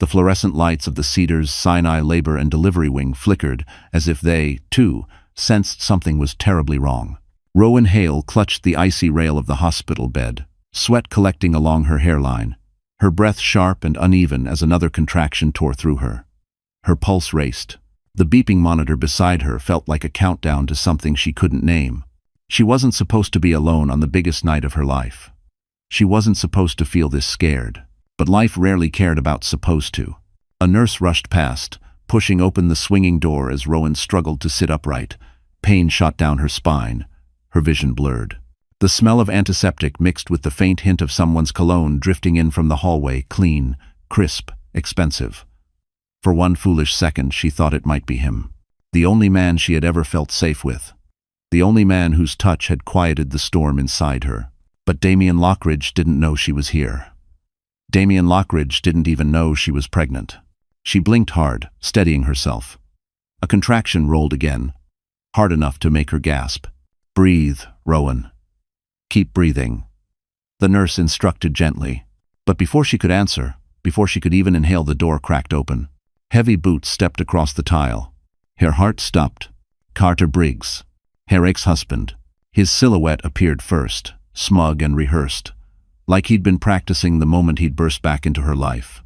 The fluorescent lights of the Cedars Sinai labor and delivery wing flickered as if they, too, sensed something was terribly wrong. Rowan Hale clutched the icy rail of the hospital bed, sweat collecting along her hairline, her breath sharp and uneven as another contraction tore through her. Her pulse raced. The beeping monitor beside her felt like a countdown to something she couldn't name. She wasn't supposed to be alone on the biggest night of her life. She wasn't supposed to feel this scared. But life rarely cared about supposed to. A nurse rushed past, pushing open the swinging door as Rowan struggled to sit upright. Pain shot down her spine, her vision blurred. The smell of antiseptic mixed with the faint hint of someone's cologne drifting in from the hallway, clean, crisp, expensive. For one foolish second she thought it might be him. The only man she had ever felt safe with. The only man whose touch had quieted the storm inside her. But Damien Lockridge didn't know she was here. Damien Lockridge didn't even know she was pregnant. She blinked hard, steadying herself. A contraction rolled again, hard enough to make her gasp. "Breathe, Rowan. Keep breathing," the nurse instructed gently. But before she could answer, before she could even inhale, the door cracked open. Heavy boots stepped across the tile. Her heart stopped. Carter Briggs, her ex-husband. His silhouette appeared first, smug and rehearsed, like he'd been practicing the moment he'd burst back into her life.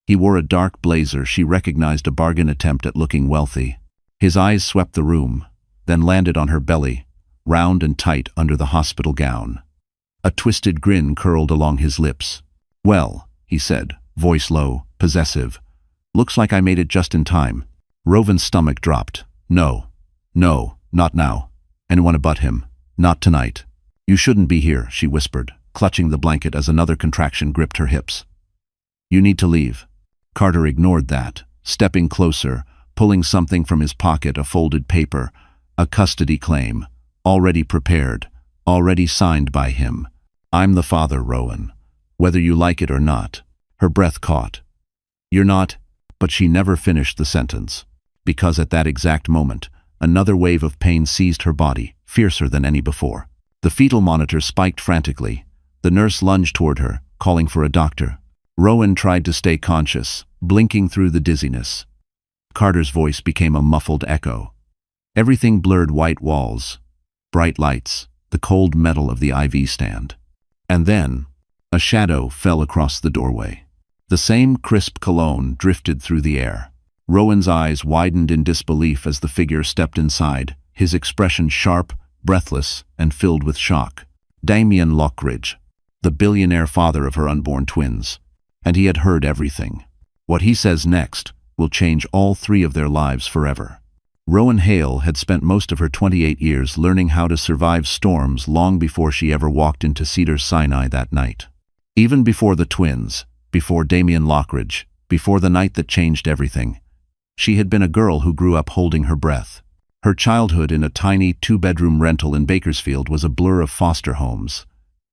He wore a dark blazer she recognized, a bargain attempt at looking wealthy. His eyes swept the room, then landed on her belly, round and tight under the hospital gown. A twisted grin curled along his lips. "Well," he said, voice low, possessive. "Looks like I made it just in time." Rowan's stomach dropped. No, not now. Anyone but him. Not tonight. "You shouldn't be here," she whispered, clutching the blanket as another contraction gripped her hips. "You need to leave." Carter ignored that, stepping closer, pulling something from his pocket, a folded paper, a custody claim, already prepared, already signed by him. "I'm the father, Rowan. Whether you like it or not." Her breath caught. "You're not," but she never finished the sentence, because at that exact moment, another wave of pain seized her body, fiercer than any before. The fetal monitor spiked frantically. The nurse lunged toward her, calling for a doctor. Rowan tried to stay conscious, blinking through the dizziness. Carter's voice became a muffled echo. Everything blurred: white walls, bright lights, the cold metal of the IV stand. And then, a shadow fell across the doorway. The same crisp cologne drifted through the air. Rowan's eyes widened in disbelief as the figure stepped inside, his expression sharp, breathless, and filled with shock. Damien Lockridge, the billionaire father of her unborn twins. And he had heard everything. What he says next will change all three of their lives forever. Rowan Hale had spent most of her 28 years learning how to survive storms long before she ever walked into Cedars Sinai that night. Even before the twins, before Damien Lockridge, before the night that changed everything. She had been a girl who grew up holding her breath. Her childhood in a tiny two-bedroom rental in Bakersfield was a blur of foster homes,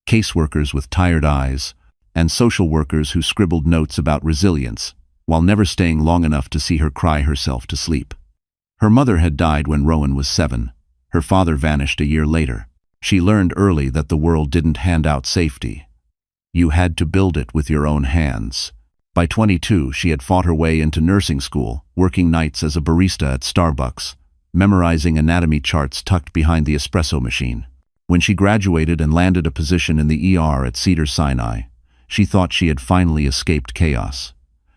caseworkers with tired eyes, and social workers who scribbled notes about resilience, while never staying long enough to see her cry herself to sleep. Her mother had died when Rowan was 7. Her father vanished a year later. She learned early that the world didn't hand out safety. You had to build it with your own hands. By 22, she had fought her way into nursing school, working nights as a barista at Starbucks, memorizing anatomy charts tucked behind the espresso machine. When she graduated and landed a position in the ER at Cedars Sinai, she thought she had finally escaped chaos.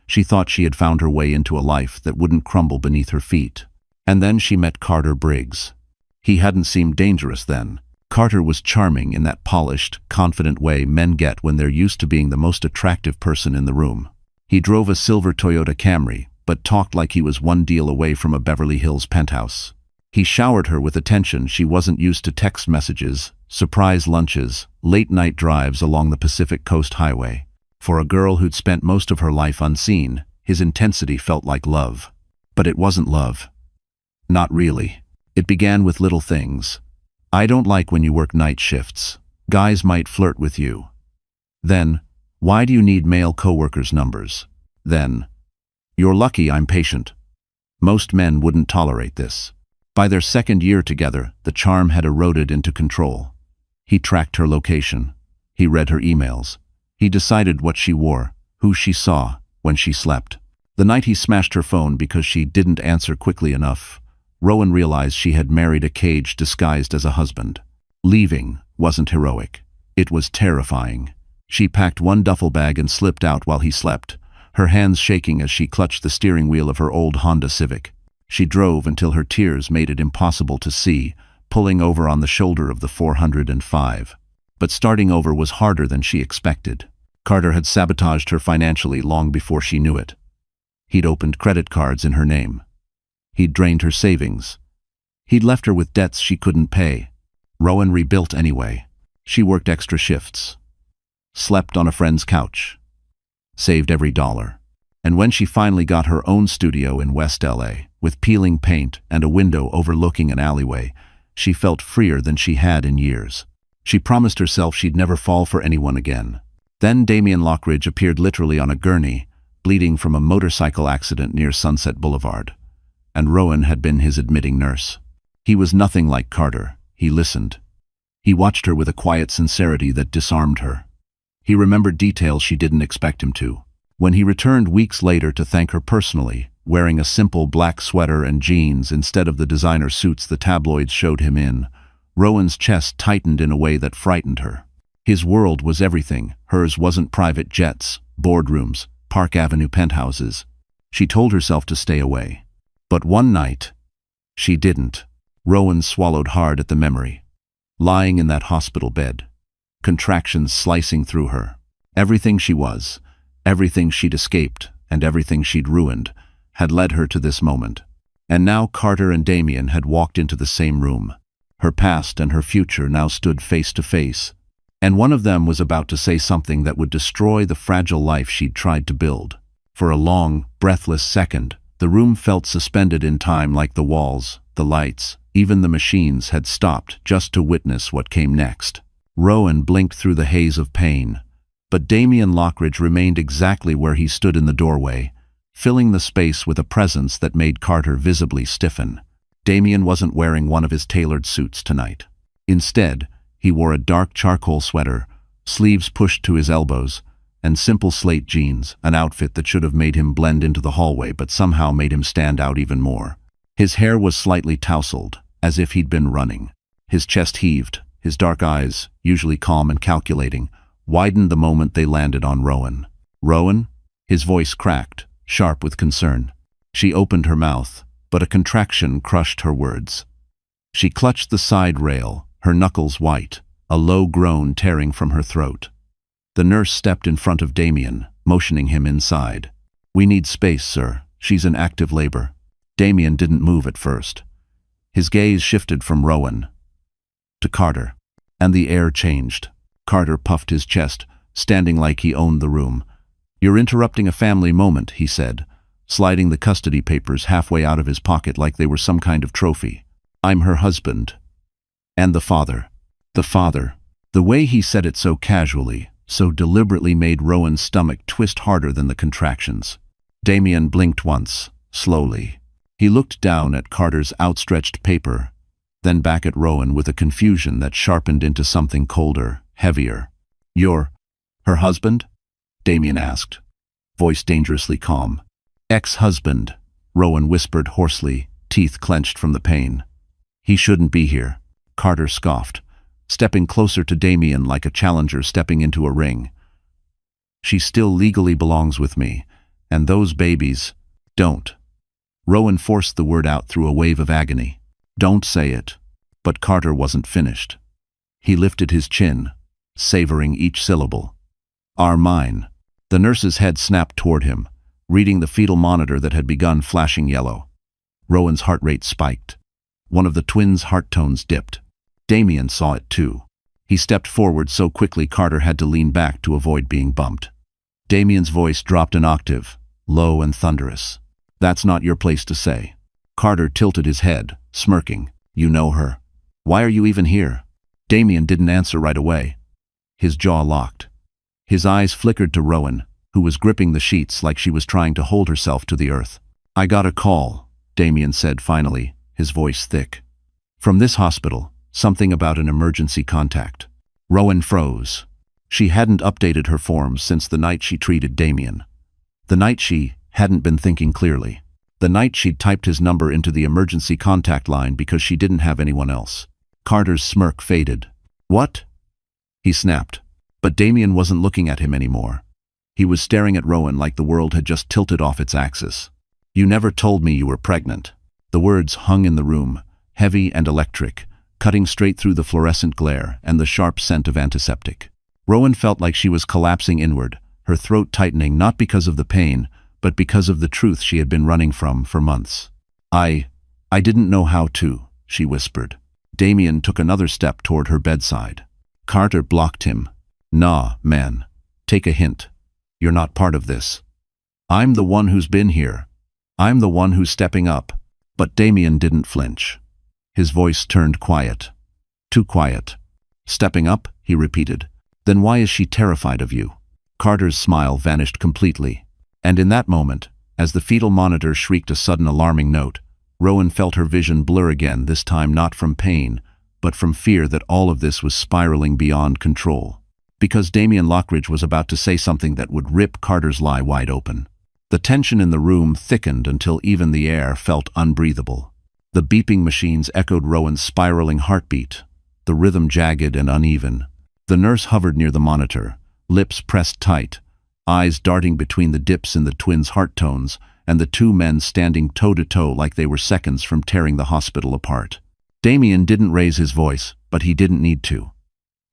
She thought she had found her way into a life that wouldn't crumble beneath her feet. And then she met Carter Briggs. He hadn't seemed dangerous then. Carter was charming in that polished, confident way men get when they're used to being the most attractive person in the room. He drove a silver Toyota Camry, but talked like he was one deal away from a Beverly Hills penthouse. He showered her with attention she wasn't used to: text messages, surprise lunches, late-night drives along the Pacific Coast Highway. For a girl who'd spent most of her life unseen, his intensity felt like love. But it wasn't love. Not really. It began with little things. "I don't like when you work night shifts. Guys might flirt with you." Then, "Why do you need male coworkers' numbers?" Then, "You're lucky I'm patient." Most men wouldn't tolerate this. By their second year together, the charm had eroded into control. He tracked her location. He read her emails. He decided what she wore, who she saw, when she slept. The night he smashed her phone because she didn't answer quickly enough, Rowan realized she had married a cage disguised as a husband. Leaving wasn't heroic. It was terrifying. She packed one duffel bag and slipped out while he slept, her hands shaking as she clutched the steering wheel of her old Honda Civic. She drove until her tears made it impossible to see, pulling over on the shoulder of the 405. But starting over was harder than she expected. Carter had sabotaged her financially long before she knew it. He'd opened credit cards in her name. He'd drained her savings. He'd left her with debts she couldn't pay. Rowan rebuilt anyway. She worked extra shifts, slept on a friend's couch, saved every dollar. And when she finally got her own studio in West LA, with peeling paint and a window overlooking an alleyway, she felt freer than she had in years. She promised herself she'd never fall for anyone again. Then Damien Lockridge appeared literally on a gurney, bleeding from a motorcycle accident near Sunset Boulevard. And Rowan had been his admitting nurse. He was nothing like Carter. He listened. He watched her with a quiet sincerity that disarmed her. He remembered details she didn't expect him to. When he returned weeks later to thank her personally, wearing a simple black sweater and jeans instead of the designer suits the tabloids showed him in, Rowan's chest tightened in a way that frightened her. His world was everything. Hers wasn't private jets, boardrooms, Park Avenue penthouses. She told herself to stay away. But one night, she didn't. Rowan swallowed hard at the memory. Lying in that hospital bed, contractions slicing through her. Everything she was, everything she'd escaped, and everything she'd ruined, had led her to this moment. And now Carter and Damien had walked into the same room. Her past and her future now stood face to face. And one of them was about to say something that would destroy the fragile life she'd tried to build. For a long, breathless second, the room felt suspended in time, like the walls, the lights, even the machines had stopped just to witness what came next. Rowan blinked through the haze of pain, but Damien Lockridge remained exactly where he stood in the doorway, filling the space with a presence that made Carter visibly stiffen. Damien wasn't wearing one of his tailored suits tonight. Instead, he wore a dark charcoal sweater, sleeves pushed to his elbows, and simple slate jeans, an outfit that should have made him blend into the hallway but somehow made him stand out even more. His hair was slightly tousled, as if he'd been running. His chest heaved, his dark eyes, usually calm and calculating, widened the moment they landed on Rowan. "Rowan?" His voice cracked, sharp with concern. She opened her mouth, but a contraction crushed her words. She clutched the side rail, her knuckles white, a low groan tearing from her throat. The nurse stepped in front of Damien, motioning him inside. "We need space, sir. She's in active labor." Damien didn't move at first. His gaze shifted from Rowan to Carter, and the air changed. Carter puffed his chest, standing like he owned the room. "You're interrupting a family moment," he said, sliding the custody papers halfway out of his pocket like they were some kind of trophy. "I'm her husband. And the father." The father. The way he said it so casually, so deliberately made Rowan's stomach twist harder than the contractions. Damien blinked once, slowly. He looked down at Carter's outstretched paper, then back at Rowan with a confusion that sharpened into something colder, heavier. "You're her husband?" Damien asked, voice dangerously calm. "Ex-husband," Rowan whispered hoarsely, teeth clenched from the pain. "He shouldn't be here," Carter scoffed, stepping closer to Damien like a challenger stepping into a ring. "She still legally belongs with me, and those babies don't." Rowan forced the word out through a wave of agony. "Don't say it." But Carter wasn't finished. He lifted his chin, savoring each syllable. "Are mine." The nurse's head snapped toward him, reading the fetal monitor that had begun flashing yellow. Rowan's heart rate spiked. One of the twins' heart tones dipped. Damien saw it too. He stepped forward so quickly Carter had to lean back to avoid being bumped. Damien's voice dropped an octave, low and thunderous. "That's not your place to say." Carter tilted his head, smirking. "You know her. Why are you even here?" Damien didn't answer right away. His jaw locked. His eyes flickered to Rowan, who was gripping the sheets like she was trying to hold herself to the earth. "I got a call," Damien said finally, his voice thick. "From this hospital, something about an emergency contact." Rowan froze. She hadn't updated her forms since the night she treated Damien. The night she hadn't been thinking clearly. The night she'd typed his number into the emergency contact line because she didn't have anyone else. Carter's smirk faded. "What?" he snapped. But Damien wasn't looking at him anymore. He was staring at Rowan like the world had just tilted off its axis. "You never told me you were pregnant." The words hung in the room, heavy and electric, cutting straight through the fluorescent glare and the sharp scent of antiseptic. Rowan felt like she was collapsing inward, her throat tightening not because of the pain, but because of the truth she had been running from for months. I didn't know how to," she whispered. Damien took another step toward her bedside. Carter blocked him. "Nah, man. Take a hint. You're not part of this. I'm the one who's been here. I'm the one who's stepping up." But Damien didn't flinch. His voice turned quiet. Too quiet. "Stepping up?" he repeated. "Then why is she terrified of you?" Carter's smile vanished completely. And in that moment, as the fetal monitor shrieked a sudden alarming note, Rowan felt her vision blur again, this time not from pain, but from fear that all of this was spiraling beyond control. Because Damien Lockridge was about to say something that would rip Carter's lie wide open. The tension in the room thickened until even the air felt unbreathable. The beeping machines echoed Rowan's spiraling heartbeat, the rhythm jagged and uneven. The nurse hovered near the monitor, lips pressed tight, eyes darting between the dips in the twins' heart tones, and the two men standing toe-to-toe like they were seconds from tearing the hospital apart. Damien didn't raise his voice, but he didn't need to.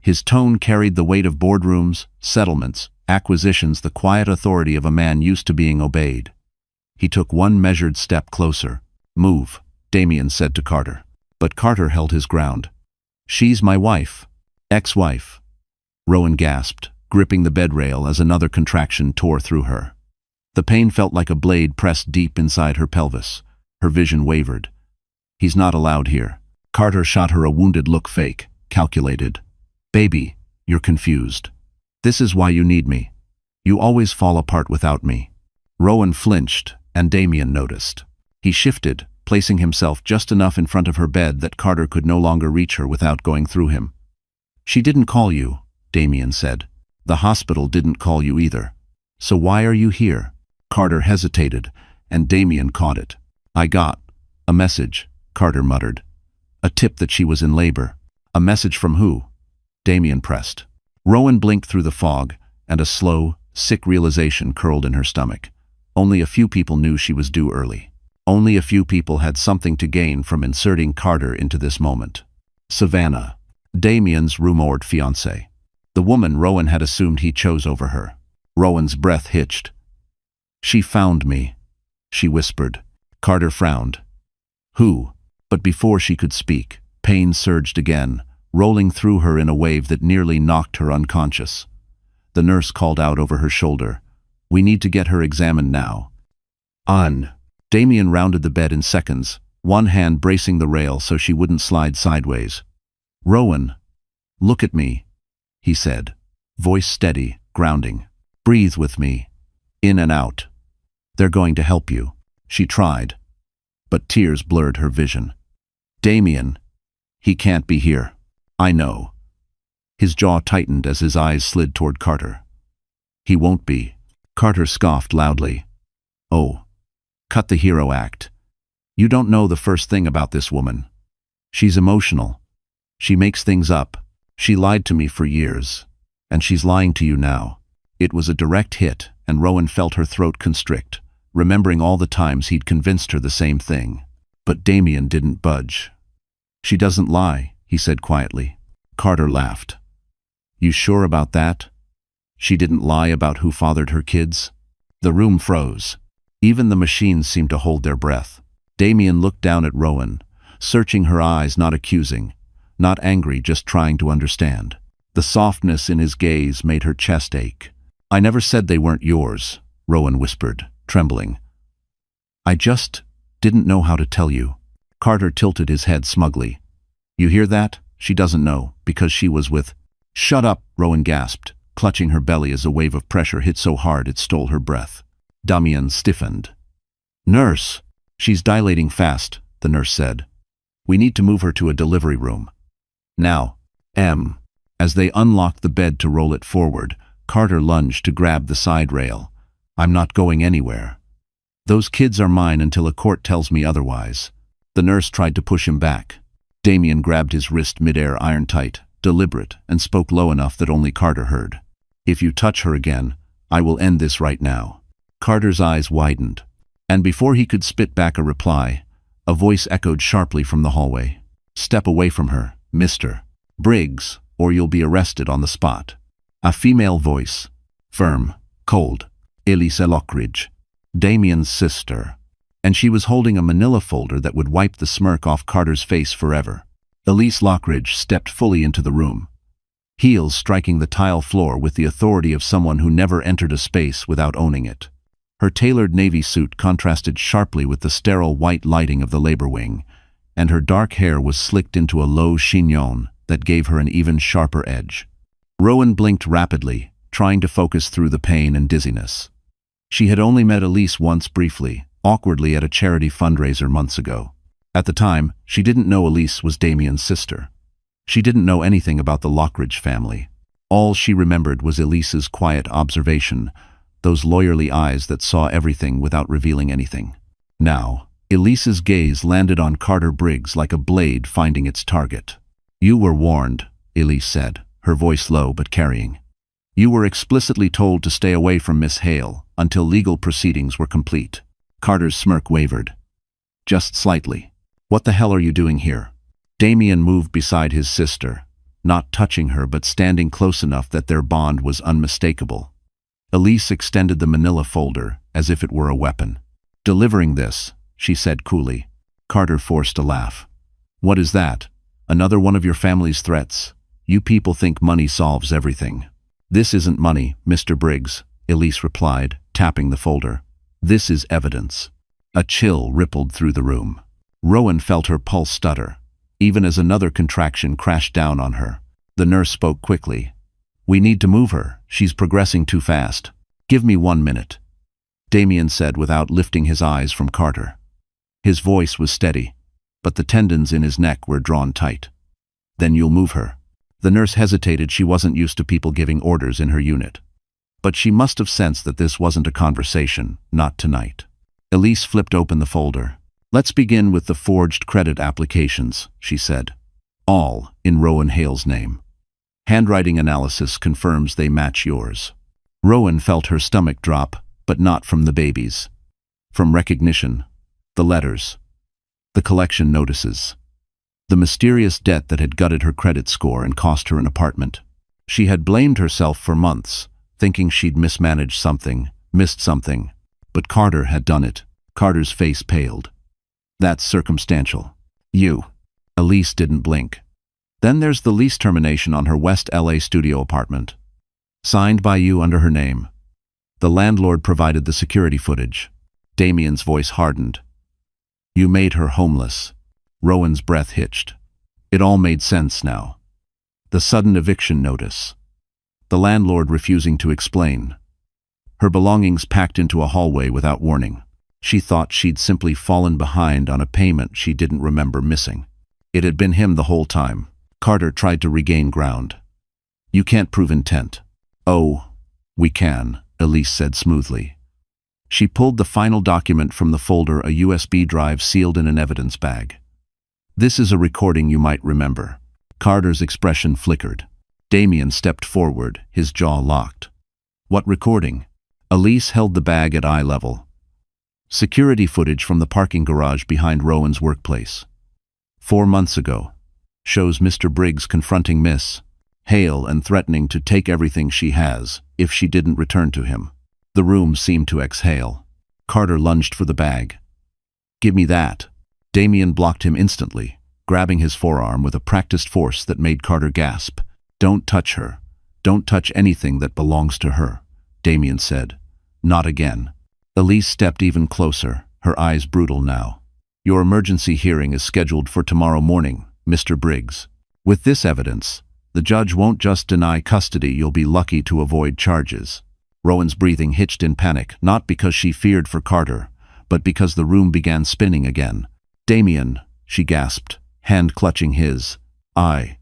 His tone carried the weight of boardrooms, settlements, acquisitions, the quiet authority of a man used to being obeyed. He took one measured step closer. "Move," Damien said to Carter. But Carter held his ground. "She's my wife. Ex-wife." Rowan gasped, gripping the bed rail as another contraction tore through her. The pain felt like a blade pressed deep inside her pelvis. Her vision wavered. "He's not allowed here." Carter shot her a wounded look, fake, calculated. "Baby, you're confused. This is why you need me. You always fall apart without me." Rowan flinched, and Damien noticed. He shifted, placing himself just enough in front of her bed that Carter could no longer reach her without going through him. "She didn't call you," Damien said. "The hospital didn't call you either. So why are you here?" Carter hesitated, and Damien caught it. "I got a message," Carter muttered. "A tip that she was in labor." "A message from who?" Damien pressed. Rowan blinked through the fog, and a slow, sick realization curled in her stomach. Only a few people knew she was due early. Only a few people had something to gain from inserting Carter into this moment. Savannah, Damien's rumored fiancée. The woman Rowan had assumed he chose over her. Rowan's breath hitched. "She found me," she whispered. Carter frowned. "Who?" But before she could speak, pain surged again, rolling through her in a wave that nearly knocked her unconscious. The nurse called out over her shoulder, "We need to get her examined now." Damien rounded the bed in seconds, one hand bracing the rail so she wouldn't slide sideways. "Rowan, look at me," he said, voice steady, grounding. "Breathe with me, in and out. They're going to help you." She tried, but tears blurred her vision. "Damien, he can't be here." "I know." His jaw tightened as his eyes slid toward Carter. "He won't be." Carter scoffed loudly. "Oh, cut the hero act. You don't know the first thing about this woman. She's emotional. She makes things up. She lied to me for years, and she's lying to you now." It was a direct hit, and Rowan felt her throat constrict, remembering all the times he'd convinced her the same thing. But Damien didn't budge. "She doesn't lie," he said quietly. Carter laughed. "You sure about that? She didn't lie about who fathered her kids?" The room froze. Even the machines seemed to hold their breath. Damien looked down at Rowan, searching her eyes, not accusing, not angry, just trying to understand. The softness in his gaze made her chest ache. "I never said they weren't yours," Rowan whispered, trembling. "I just didn't know how to tell you." Carter tilted his head smugly. "You hear that? She doesn't know, because she was with—" "Shut up," Rowan gasped, clutching her belly as a wave of pressure hit so hard it stole her breath. Damien stiffened. "Nurse!" "She's dilating fast," the nurse said. "We need to move her to a delivery room. Now." As they unlocked the bed to roll it forward, Carter lunged to grab the side rail. I'm not going anywhere. Those kids are mine until a court tells me otherwise. The nurse tried to push him back. Damien grabbed his wrist midair iron tight, deliberate, and spoke low enough that only Carter heard. If you touch her again, I will end this right now. Carter's eyes widened, and before he could spit back a reply, a voice echoed sharply from the hallway. Step away from her, Mr. Briggs, or you'll be arrested on the spot. A female voice, firm, cold. Elisa Lockridge, Damien's sister. And she was holding a manila folder that would wipe the smirk off Carter's face forever. Elise Lockridge stepped fully into the room, heels striking the tile floor with the authority of someone who never entered a space without owning it. Her tailored navy suit contrasted sharply with the sterile white lighting of the labor wing, and her dark hair was slicked into a low chignon that gave her an even sharper edge. Rowan blinked rapidly, trying to focus through the pain and dizziness. She had only met Elise once briefly, awkwardly at a charity fundraiser months ago. At the time, she didn't know Elise was Damien's sister. She didn't know anything about the Lockridge family. All she remembered was Elise's quiet observation, those lawyerly eyes that saw everything without revealing anything. Now, Elise's gaze landed on Carter Briggs like a blade finding its target. You were warned, Elise said, her voice low but carrying. You were explicitly told to stay away from Miss Hale until legal proceedings were complete. Carter's smirk wavered. Just slightly. What the hell are you doing here? Damien moved beside his sister, not touching her but standing close enough that their bond was unmistakable. Elise extended the manila folder as if it were a weapon. Delivering this, she said coolly. Carter forced a laugh. What is that? Another one of your family's threats? You people think money solves everything. This isn't money, Mr. Briggs, Elise replied, tapping the folder. This is evidence. A chill rippled through the room. Rowan felt her pulse stutter, even as another contraction crashed down on her. The nurse spoke quickly. We need to move her. She's progressing too fast. Give me 1 minute, Damien said without lifting his eyes from Carter. His voice was steady, but the tendons in his neck were drawn tight. Then you'll move her. The nurse hesitated. She wasn't used to people giving orders in her unit. But she must have sensed that this wasn't a conversation, not tonight. Elise flipped open the folder. Let's begin with the forged credit applications, she said. All in Rowan Hale's name. Handwriting analysis confirms they match yours. Rowan felt her stomach drop, but not from the babies. From recognition, the letters, the collection notices, the mysterious debt that had gutted her credit score and cost her an apartment. She had blamed herself for months, thinking she'd mismanaged something, missed something. But Carter had done it. Carter's face paled. That's circumstantial. You. Elise didn't blink. Then there's the lease termination on her West LA studio apartment. Signed by you under her name. The landlord provided the security footage. Damien's voice hardened. You made her homeless. Rowan's breath hitched. It all made sense now. The sudden eviction notice. The landlord refusing to explain. Her belongings packed into a hallway without warning. She thought she'd simply fallen behind on a payment she didn't remember missing. It had been him the whole time. Carter tried to regain ground. You can't prove intent. Oh, we can, Elise said smoothly. She pulled the final document from the folder, a USB drive sealed in an evidence bag. This is a recording you might remember. Carter's expression flickered. Damien stepped forward, his jaw locked. What recording? Elise held the bag at eye level. Security footage from the parking garage behind Rowan's workplace. 4 months ago. Shows Mr. Briggs confronting Miss Hale and threatening to take everything she has if she didn't return to him. The room seemed to exhale. Carter lunged for the bag. Give me that. Damien blocked him instantly, grabbing his forearm with a practiced force that made Carter gasp. Don't touch her. Don't touch anything that belongs to her, Damien said. Not again. Elise stepped even closer, her eyes brutal now. Your emergency hearing is scheduled for tomorrow morning, Mr. Briggs. With this evidence, the judge won't just deny custody, you'll be lucky to avoid charges. Rowan's breathing hitched in panic, not because she feared for Carter, but because the room began spinning again. Damien, she gasped, hand clutching his. I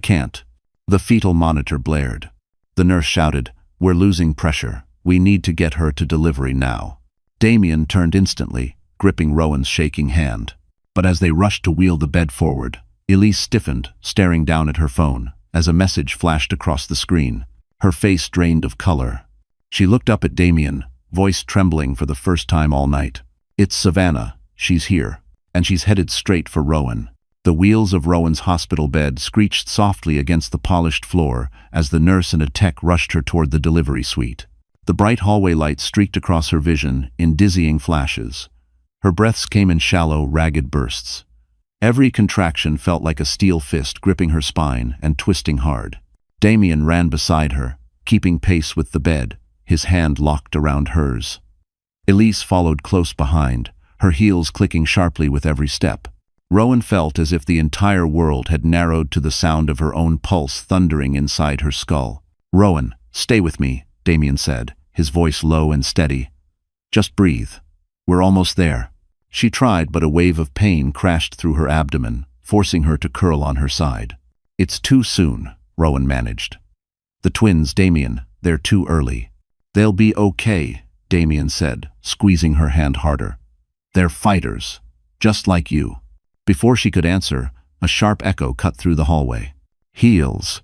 can't. The fetal monitor blared. The nurse shouted, We're losing pressure. We need to get her to delivery now. Damien turned instantly, gripping Rowan's shaking hand. But as they rushed to wheel the bed forward, Elise stiffened, staring down at her phone, as a message flashed across the screen. Her face drained of color. She looked up at Damien, voice trembling for the first time all night. It's Savannah. She's here. And she's headed straight for Rowan. The wheels of Rowan's hospital bed screeched softly against the polished floor as the nurse and a tech rushed her toward the delivery suite. The bright hallway lights streaked across her vision in dizzying flashes. Her breaths came in shallow, ragged bursts. Every contraction felt like a steel fist gripping her spine and twisting hard. Damien ran beside her, keeping pace with the bed, his hand locked around hers. Elise followed close behind, her heels clicking sharply with every step. Rowan felt as if the entire world had narrowed to the sound of her own pulse thundering inside her skull. "Rowan, stay with me," Damien said, his voice low and steady. "Just breathe. We're almost there." She tried, but a wave of pain crashed through her abdomen, forcing her to curl on her side. "It's too soon," Rowan managed. "The twins, Damien, they're too early." "They'll be okay," Damien said, squeezing her hand harder. "They're fighters, just like you." Before she could answer, a sharp echo cut through the hallway. Heels.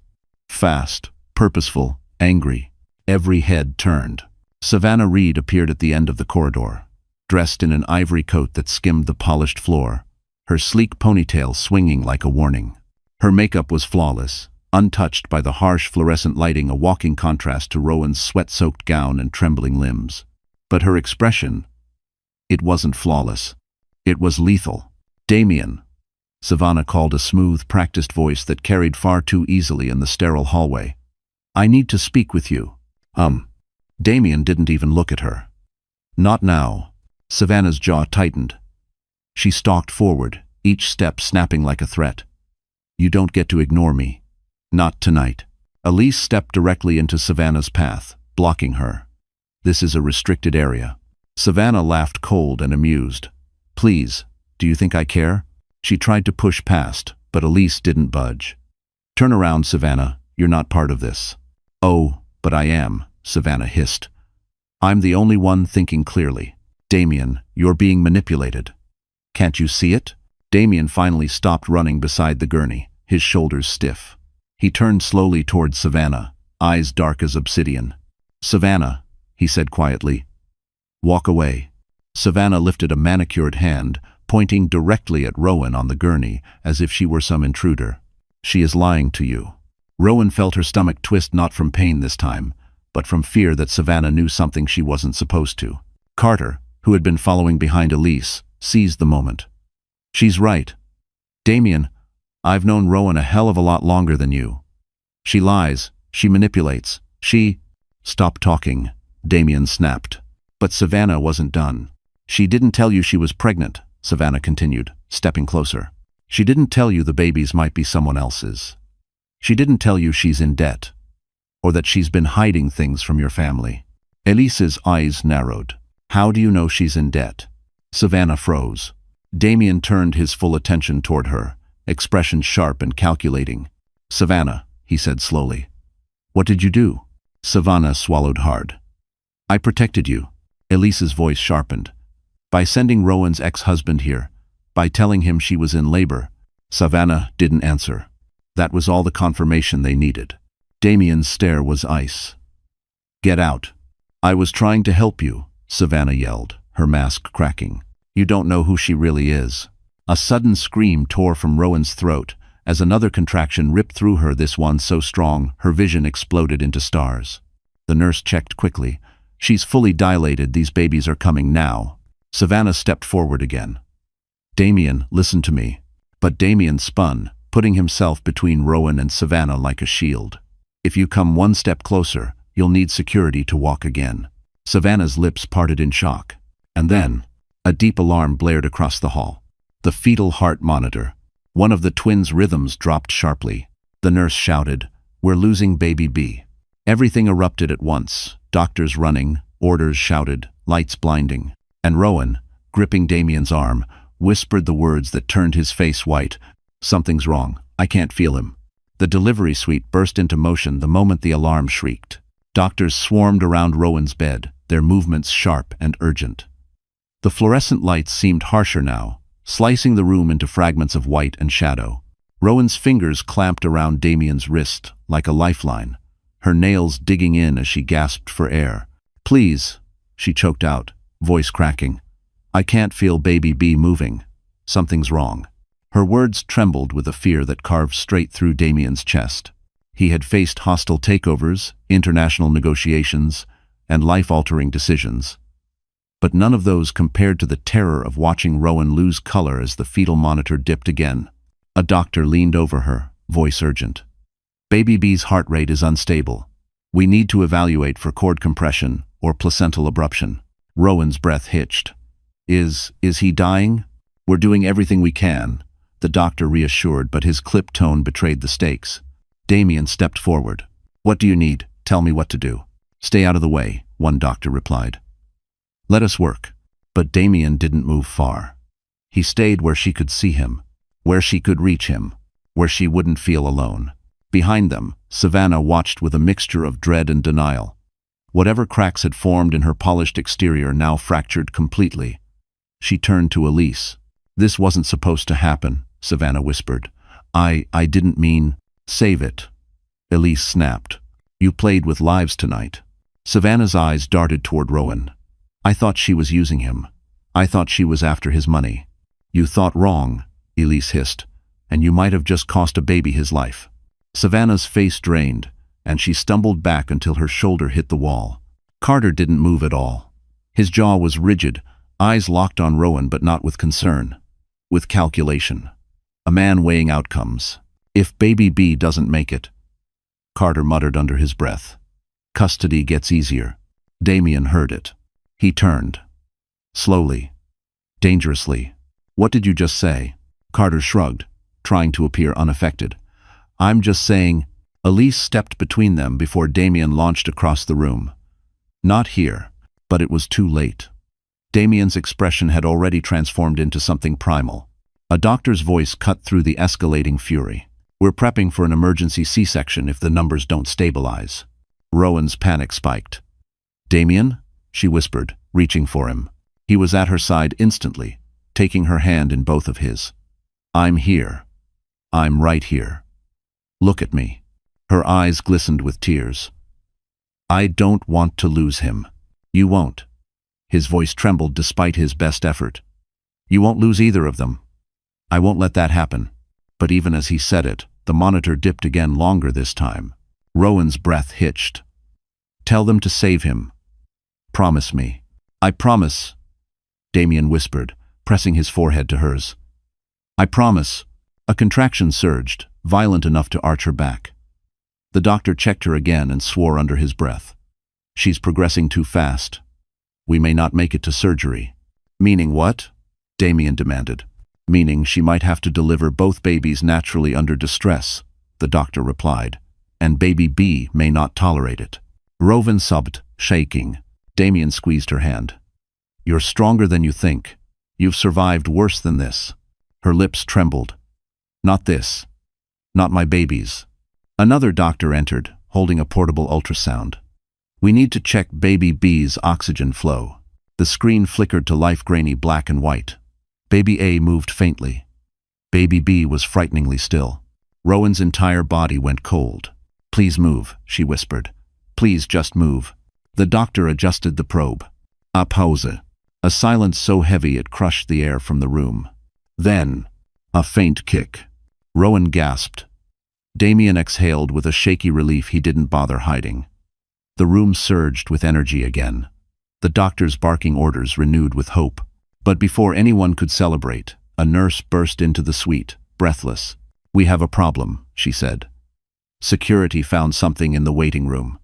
Fast, purposeful, angry. Every head turned. Savannah Reed appeared at the end of the corridor, dressed in an ivory coat that skimmed the polished floor, her sleek ponytail swinging like a warning. Her makeup was flawless, untouched by the harsh fluorescent lighting, a walking contrast to Rowan's sweat-soaked gown and trembling limbs. But her expression, it wasn't flawless. It was lethal. "Damien," Savannah called, a smooth, practiced voice that carried far too easily in the sterile hallway. "I need to speak with you." Damien didn't even look at her. "Not now." Savannah's jaw tightened. She stalked forward, each step snapping like a threat. "You don't get to ignore me. Not tonight." Elise stepped directly into Savannah's path, blocking her. "This is a restricted area." Savannah laughed, cold and amused. "Please, do you think I care?" She tried to push past, but Elise didn't budge. "Turn around, Savannah. You're not part of this." "Oh, but I am," Savannah hissed. "I'm the only one thinking clearly." "Damien, you're being manipulated. Can't you see it?" Damien finally stopped running beside the gurney, his shoulders stiff. He turned slowly toward Savannah, eyes dark as obsidian. "Savannah," he said quietly. "Walk away." Savannah lifted a manicured hand, pointing directly at Rowan on the gurney, as if she were some intruder. "She is lying to you." Rowan felt her stomach twist, not from pain this time, but from fear that Savannah knew something she wasn't supposed to. Carter, who had been following behind Elise, seized the moment. "She's right. Damien, I've known Rowan a hell of a lot longer than you. She lies, she manipulates, she—" "Stop talking," Damien snapped. But Savannah wasn't done. "She didn't tell you she was pregnant," Savannah continued, stepping closer. "She didn't tell you the babies might be someone else's. She didn't tell you she's in debt, or that she's been hiding things from your family." Elise's eyes narrowed. "How do you know she's in debt?" Savannah froze. Damien turned his full attention toward her, expression sharp and calculating. "Savannah," he said slowly. "What did you do?" Savannah swallowed hard. "I protected you." Elise's voice sharpened. "By sending Rowan's ex-husband here, by telling him she was in labor." Savannah didn't answer. That was all the confirmation they needed. Damien's stare was ice. "Get out." "I was trying to help you," Savannah yelled, her mask cracking. "You don't know who she really is." A sudden scream tore from Rowan's throat as another contraction ripped through her, this one so strong her vision exploded into stars. The nurse checked quickly. "She's fully dilated. These babies are coming now." Savannah stepped forward again. "Damien, listen to me." But Damien spun, putting himself between Rowan and Savannah like a shield. "If you come one step closer, you'll need security to walk again." Savannah's lips parted in shock. And then, a deep alarm blared across the hall. The fetal heart monitor. One of the twins' rhythms dropped sharply. The nurse shouted, "We're losing baby B." Everything erupted at once. Doctors running, orders shouted, lights blinding. And Rowan, gripping Damien's arm, whispered the words that turned his face white. "Something's wrong. I can't feel him." The delivery suite burst into motion the moment the alarm shrieked. Doctors swarmed around Rowan's bed, their movements sharp and urgent. The fluorescent lights seemed harsher now, slicing the room into fragments of white and shadow. Rowan's fingers clamped around Damien's wrist like a lifeline, her nails digging in as she gasped for air. "Please," she choked out, voice cracking. "I can't feel baby B moving. Something's wrong." Her words trembled with a fear that carved straight through Damien's chest. He had faced hostile takeovers, international negotiations, and life-altering decisions. But none of those compared to the terror of watching Rowan lose color as the fetal monitor dipped again. A doctor leaned over her, voice urgent. "Baby B's heart rate is unstable. We need to evaluate for cord compression or placental abruption." Rowan's breath hitched. Is he dying?" "We're doing everything we can," the doctor reassured, but his clipped tone betrayed the stakes. Damien stepped forward. "What do you need? Tell me what to do." "Stay out of the way," one doctor replied. "Let us work." But Damien didn't move far. He stayed where she could see him, where she could reach him, where she wouldn't feel alone. Behind them, Savannah watched with a mixture of dread and denial. Whatever cracks had formed in her polished exterior now fractured completely. She turned to Elise. "This wasn't supposed to happen," Savannah whispered. I didn't mean..." "Save it," Elise snapped. "You played with lives tonight." Savannah's eyes darted toward Rowan. "I thought she was using him. I thought she was after his money." "You thought wrong," Elise hissed, "and you might have just cost a baby his life." Savannah's face drained, and she stumbled back until her shoulder hit the wall. Carter didn't move at all. His jaw was rigid, eyes locked on Rowan, but not with concern. With calculation. A man weighing outcomes. "If baby B doesn't make it," Carter muttered under his breath, "custody gets easier." Damien heard it. He turned. Slowly. Dangerously. "What did you just say?" Carter shrugged, trying to appear unaffected. "I'm just saying..." Elise stepped between them before Damien launched across the room. Not here, but it was too late. Damien's expression had already transformed into something primal. A doctor's voice cut through the escalating fury. "We're prepping for an emergency C-section if the numbers don't stabilize." Rowan's panic spiked. "Damien?" she whispered, reaching for him. He was at her side instantly, taking her hand in both of his. "I'm here. I'm right here. Look at me." Her eyes glistened with tears. "I don't want to lose him." "You won't." His voice trembled despite his best effort. "You won't lose either of them. I won't let that happen." But even as he said it, the monitor dipped again, longer this time. Rowan's breath hitched. "Tell them to save him. Promise me." "I promise," Damien whispered, pressing his forehead to hers. "I promise." A contraction surged, violent enough to arch her back. The doctor checked her again and swore under his breath. "She's progressing too fast. We may not make it to surgery." "Meaning what?" Damien demanded. "Meaning she might have to deliver both babies naturally under distress," the doctor replied, "and baby B may not tolerate it." Rowan sobbed, shaking. Damien squeezed her hand. "You're stronger than you think. You've survived worse than this." Her lips trembled. "Not this. Not my babies." Another doctor entered, holding a portable ultrasound. "We need to check baby B's oxygen flow." The screen flickered to life, grainy black and white. Baby A moved faintly. Baby B was frighteningly still. Rowan's entire body went cold. "Please move," she whispered. "Please just move." The doctor adjusted the probe. A pause. A silence so heavy it crushed the air from the room. Then, a faint kick. Rowan gasped. Damien exhaled with a shaky relief he didn't bother hiding. The room surged with energy again. The doctor's barking orders renewed with hope. But before anyone could celebrate, a nurse burst into the suite, breathless. "We have a problem," she said. Security found something in the waiting room.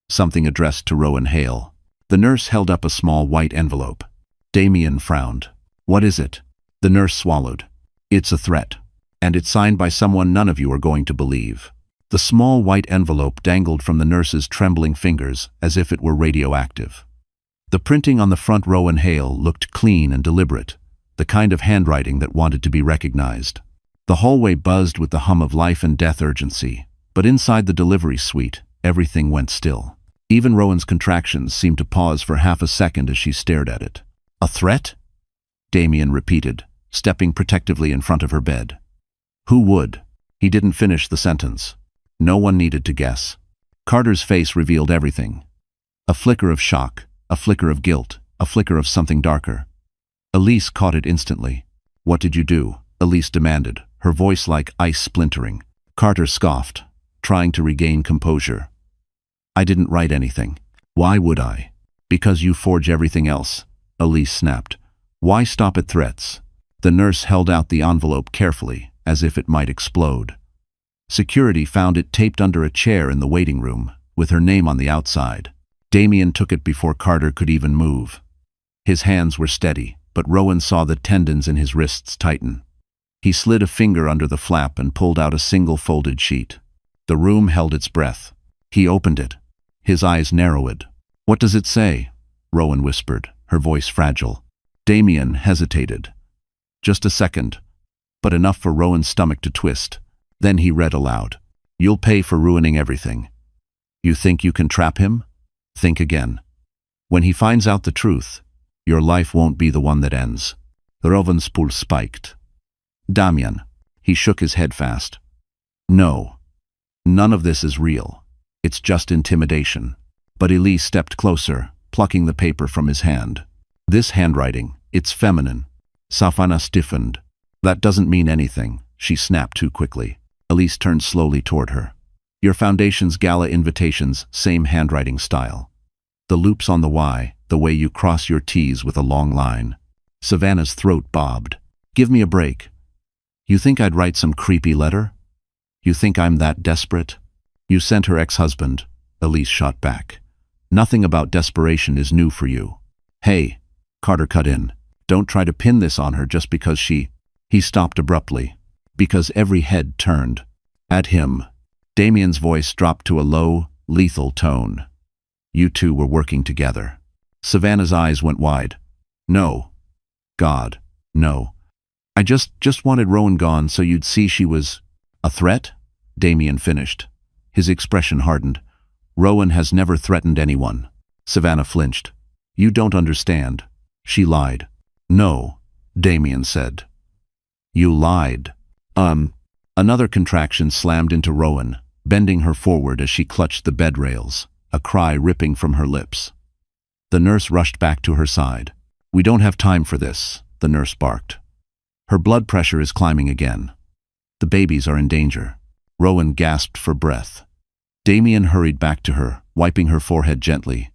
Something addressed to Rowan Hale. The nurse held up a small white envelope. Damien frowned. "What is it?" The nurse swallowed. "It's a threat. And it's signed by someone none of you are going to believe." The small white envelope dangled from the nurse's trembling fingers as if it were radioactive. The printing on the front, Rowan Hale, looked clean and deliberate, the kind of handwriting that wanted to be recognized. The hallway buzzed with the hum of life and death urgency, but inside the delivery suite, everything went still. Even Rowan's contractions seemed to pause for half a second as she stared at it. A threat? Damien repeated, stepping protectively in front of her bed. Who would? He didn't finish the sentence. No one needed to guess. Carter's face revealed everything. A flicker of shock, a flicker of guilt, a flicker of something darker. Elise caught it instantly. What did you do? Elise demanded, her voice like ice splintering. Carter scoffed, trying to regain composure. I didn't write anything. Why would I? Because you forge everything else, Elise snapped. Why stop at threats? The nurse held out the envelope carefully, as if it might explode. Security found it taped under a chair in the waiting room, with her name on the outside. Damien took it before Carter could even move. His hands were steady, but Rowan saw the tendons in his wrists tighten. He slid a finger under the flap and pulled out a single folded sheet. The room held its breath. He opened it. His eyes narrowed. What does it say? Rowan whispered, her voice fragile. Damien hesitated. Just a second, but enough for Rowan's stomach to twist. Then he read aloud. You'll pay for ruining everything. You think you can trap him? Think again. When he finds out the truth, your life won't be the one that ends. Rowan's pulse spiked. Damien. He shook his head fast. No. None of this is real. It's just intimidation. But Elise stepped closer, plucking the paper from his hand. This handwriting, it's feminine. Safana stiffened. That doesn't mean anything, she snapped too quickly. Elise turned slowly toward her. Your foundation's gala invitations, same handwriting style. The loops on the Y, the way you cross your T's with a long line. Savannah's throat bobbed. Give me a break. You think I'd write some creepy letter? You think I'm that desperate? You sent her ex-husband, Elise shot back. Nothing about desperation is new for you. Hey, Carter cut in. Don't try to pin this on her just because she... He stopped abruptly, because every head turned. At him. Damien's voice dropped to a low, lethal tone. You two were working together. Savannah's eyes went wide. No. God, no. I just wanted Rowan gone so you'd see she was... A threat? Damien finished. His expression hardened. Rowan has never threatened anyone. Savannah flinched. You don't understand. She lied. No, Damien said. You lied. Another contraction slammed into Rowan, bending her forward as she clutched the bed rails, a cry ripping from her lips. The nurse rushed back to her side. We don't have time for this, the nurse barked. Her blood pressure is climbing again. The babies are in danger. Rowan gasped for breath. Damien hurried back to her, wiping her forehead gently.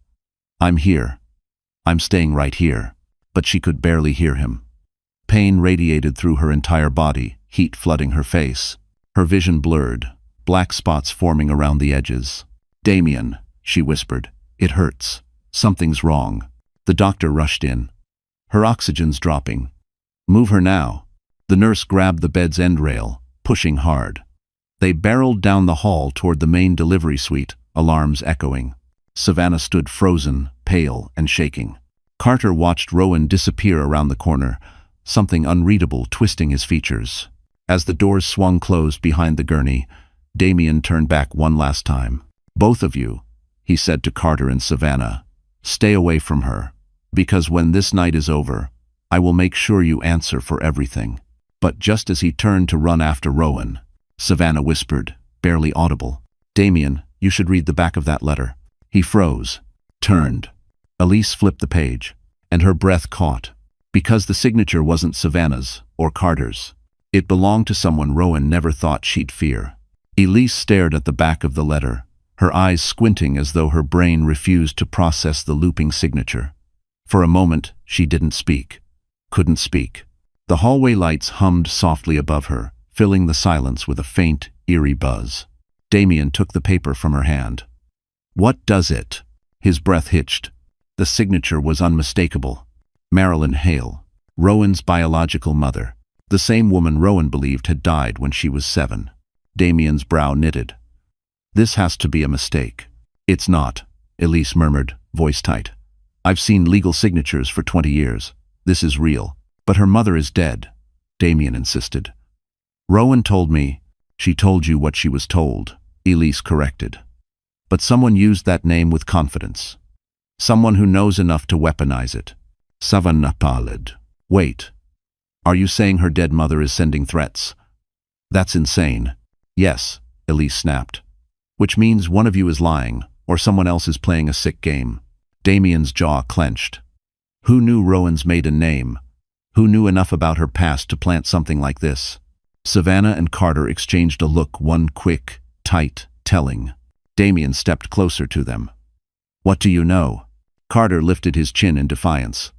I'm here. I'm staying right here. But she could barely hear him. Pain radiated through her entire body, heat flooding her face. Her vision blurred, black spots forming around the edges. Damien, she whispered. It hurts. Something's wrong. The doctor rushed in. Her oxygen's dropping. Move her now. The nurse grabbed the bed's end rail, pushing hard. They barreled down the hall toward the main delivery suite, alarms echoing. Savannah stood frozen, pale, and shaking. Carter watched Rowan disappear around the corner, something unreadable twisting his features. As the doors swung closed behind the gurney, Damien turned back one last time. Both of you, he said to Carter and Savannah, stay away from her, because when this night is over, I will make sure you answer for everything. But just as he turned to run after Rowan, Savannah whispered, barely audible, Damien, you should read the back of that letter. He froze, turned. Elise flipped the page, and her breath caught, because the signature wasn't Savannah's or Carter's. It belonged to someone Rowan never thought she'd fear. Elise stared at the back of the letter, her eyes squinting as though her brain refused to process the looping signature. For a moment, she didn't speak, couldn't speak. The hallway lights hummed softly above her, filling the silence with a faint, eerie buzz. Damien took the paper from her hand. What does it? His breath hitched. The signature was unmistakable. Marilyn Hale, Rowan's biological mother. The same woman Rowan believed had died when she was 7. Damien's brow knitted. This has to be a mistake. It's not, Elise murmured, voice tight. I've seen legal signatures for 20 years. This is real. But her mother is dead, Damien insisted. Rowan told me. She told you what she was told, Elise corrected. But someone used that name with confidence. Someone who knows enough to weaponize it. Savanapalid. Wait. Are you saying her dead mother is sending threats? That's insane. Yes, Elise snapped. Which means one of you is lying, or someone else is playing a sick game. Damien's jaw clenched. Who knew Rowan's maiden name? Who knew enough about her past to plant something like this? Savannah and Carter exchanged a look, one quick, tight, telling. Damien stepped closer to them. What do you know? Carter lifted his chin in defiance.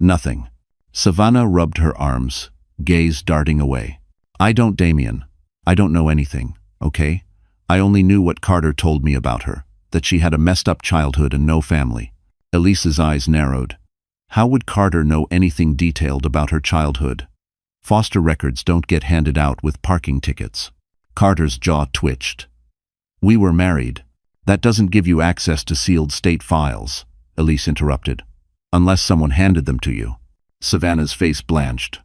Nothing. Savannah rubbed her arms, gaze darting away. I don't, Damien. I don't know anything, okay? I only knew what Carter told me about her, that she had a messed up childhood and no family. Elise's eyes narrowed. How would Carter know anything detailed about her childhood? Foster records don't get handed out with parking tickets. Carter's jaw twitched. We were married. That doesn't give you access to sealed state files, Elise interrupted. Unless someone handed them to you. Savannah's face blanched.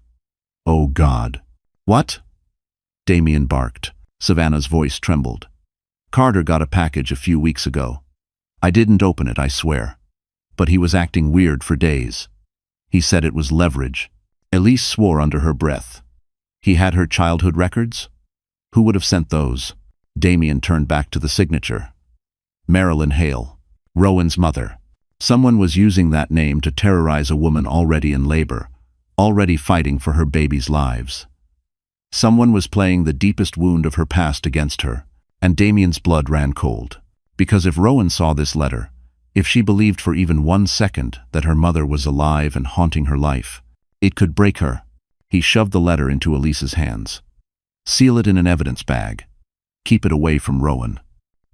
Oh God. What? Damien barked. Savannah's voice trembled. Carter got a package a few weeks ago. I didn't open it, I swear. But he was acting weird for days. He said it was leverage. Elise swore under her breath. He had her childhood records? Who would have sent those? Damien turned back to the signature. Marilyn Hale, Rowan's mother. Someone was using that name to terrorize a woman already in labor, already fighting for her baby's lives. Someone was playing the deepest wound of her past against her, and Damien's blood ran cold. Because if Rowan saw this letter, if she believed for even 1 second that her mother was alive and haunting her life, it could break her. He shoved the letter into Elise's hands. Seal it in an evidence bag. Keep it away from Rowan.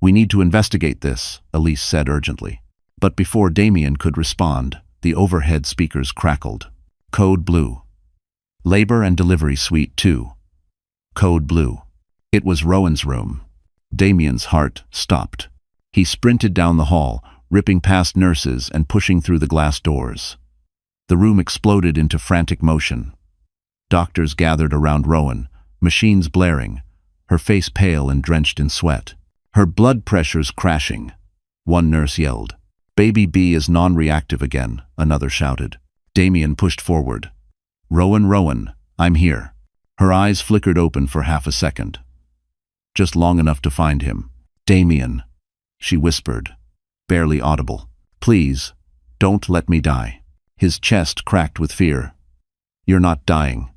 We need to investigate this, Elise said urgently. But before Damien could respond, the overhead speakers crackled. Code Blue. Labor and Delivery Suite 2. Code Blue. It was Rowan's room. Damien's heart stopped. He sprinted down the hall, ripping past nurses and pushing through the glass doors. The room exploded into frantic motion. Doctors gathered around Rowan, machines blaring, her face pale and drenched in sweat. Her blood pressures crashing. One nurse yelled. Baby B is non-reactive again, another shouted. Damien pushed forward. Rowan, I'm here. Her eyes flickered open for half a second. Just long enough to find him. Damien, she whispered, barely audible. Please, don't let me die. His chest cracked with fear. You're not dying.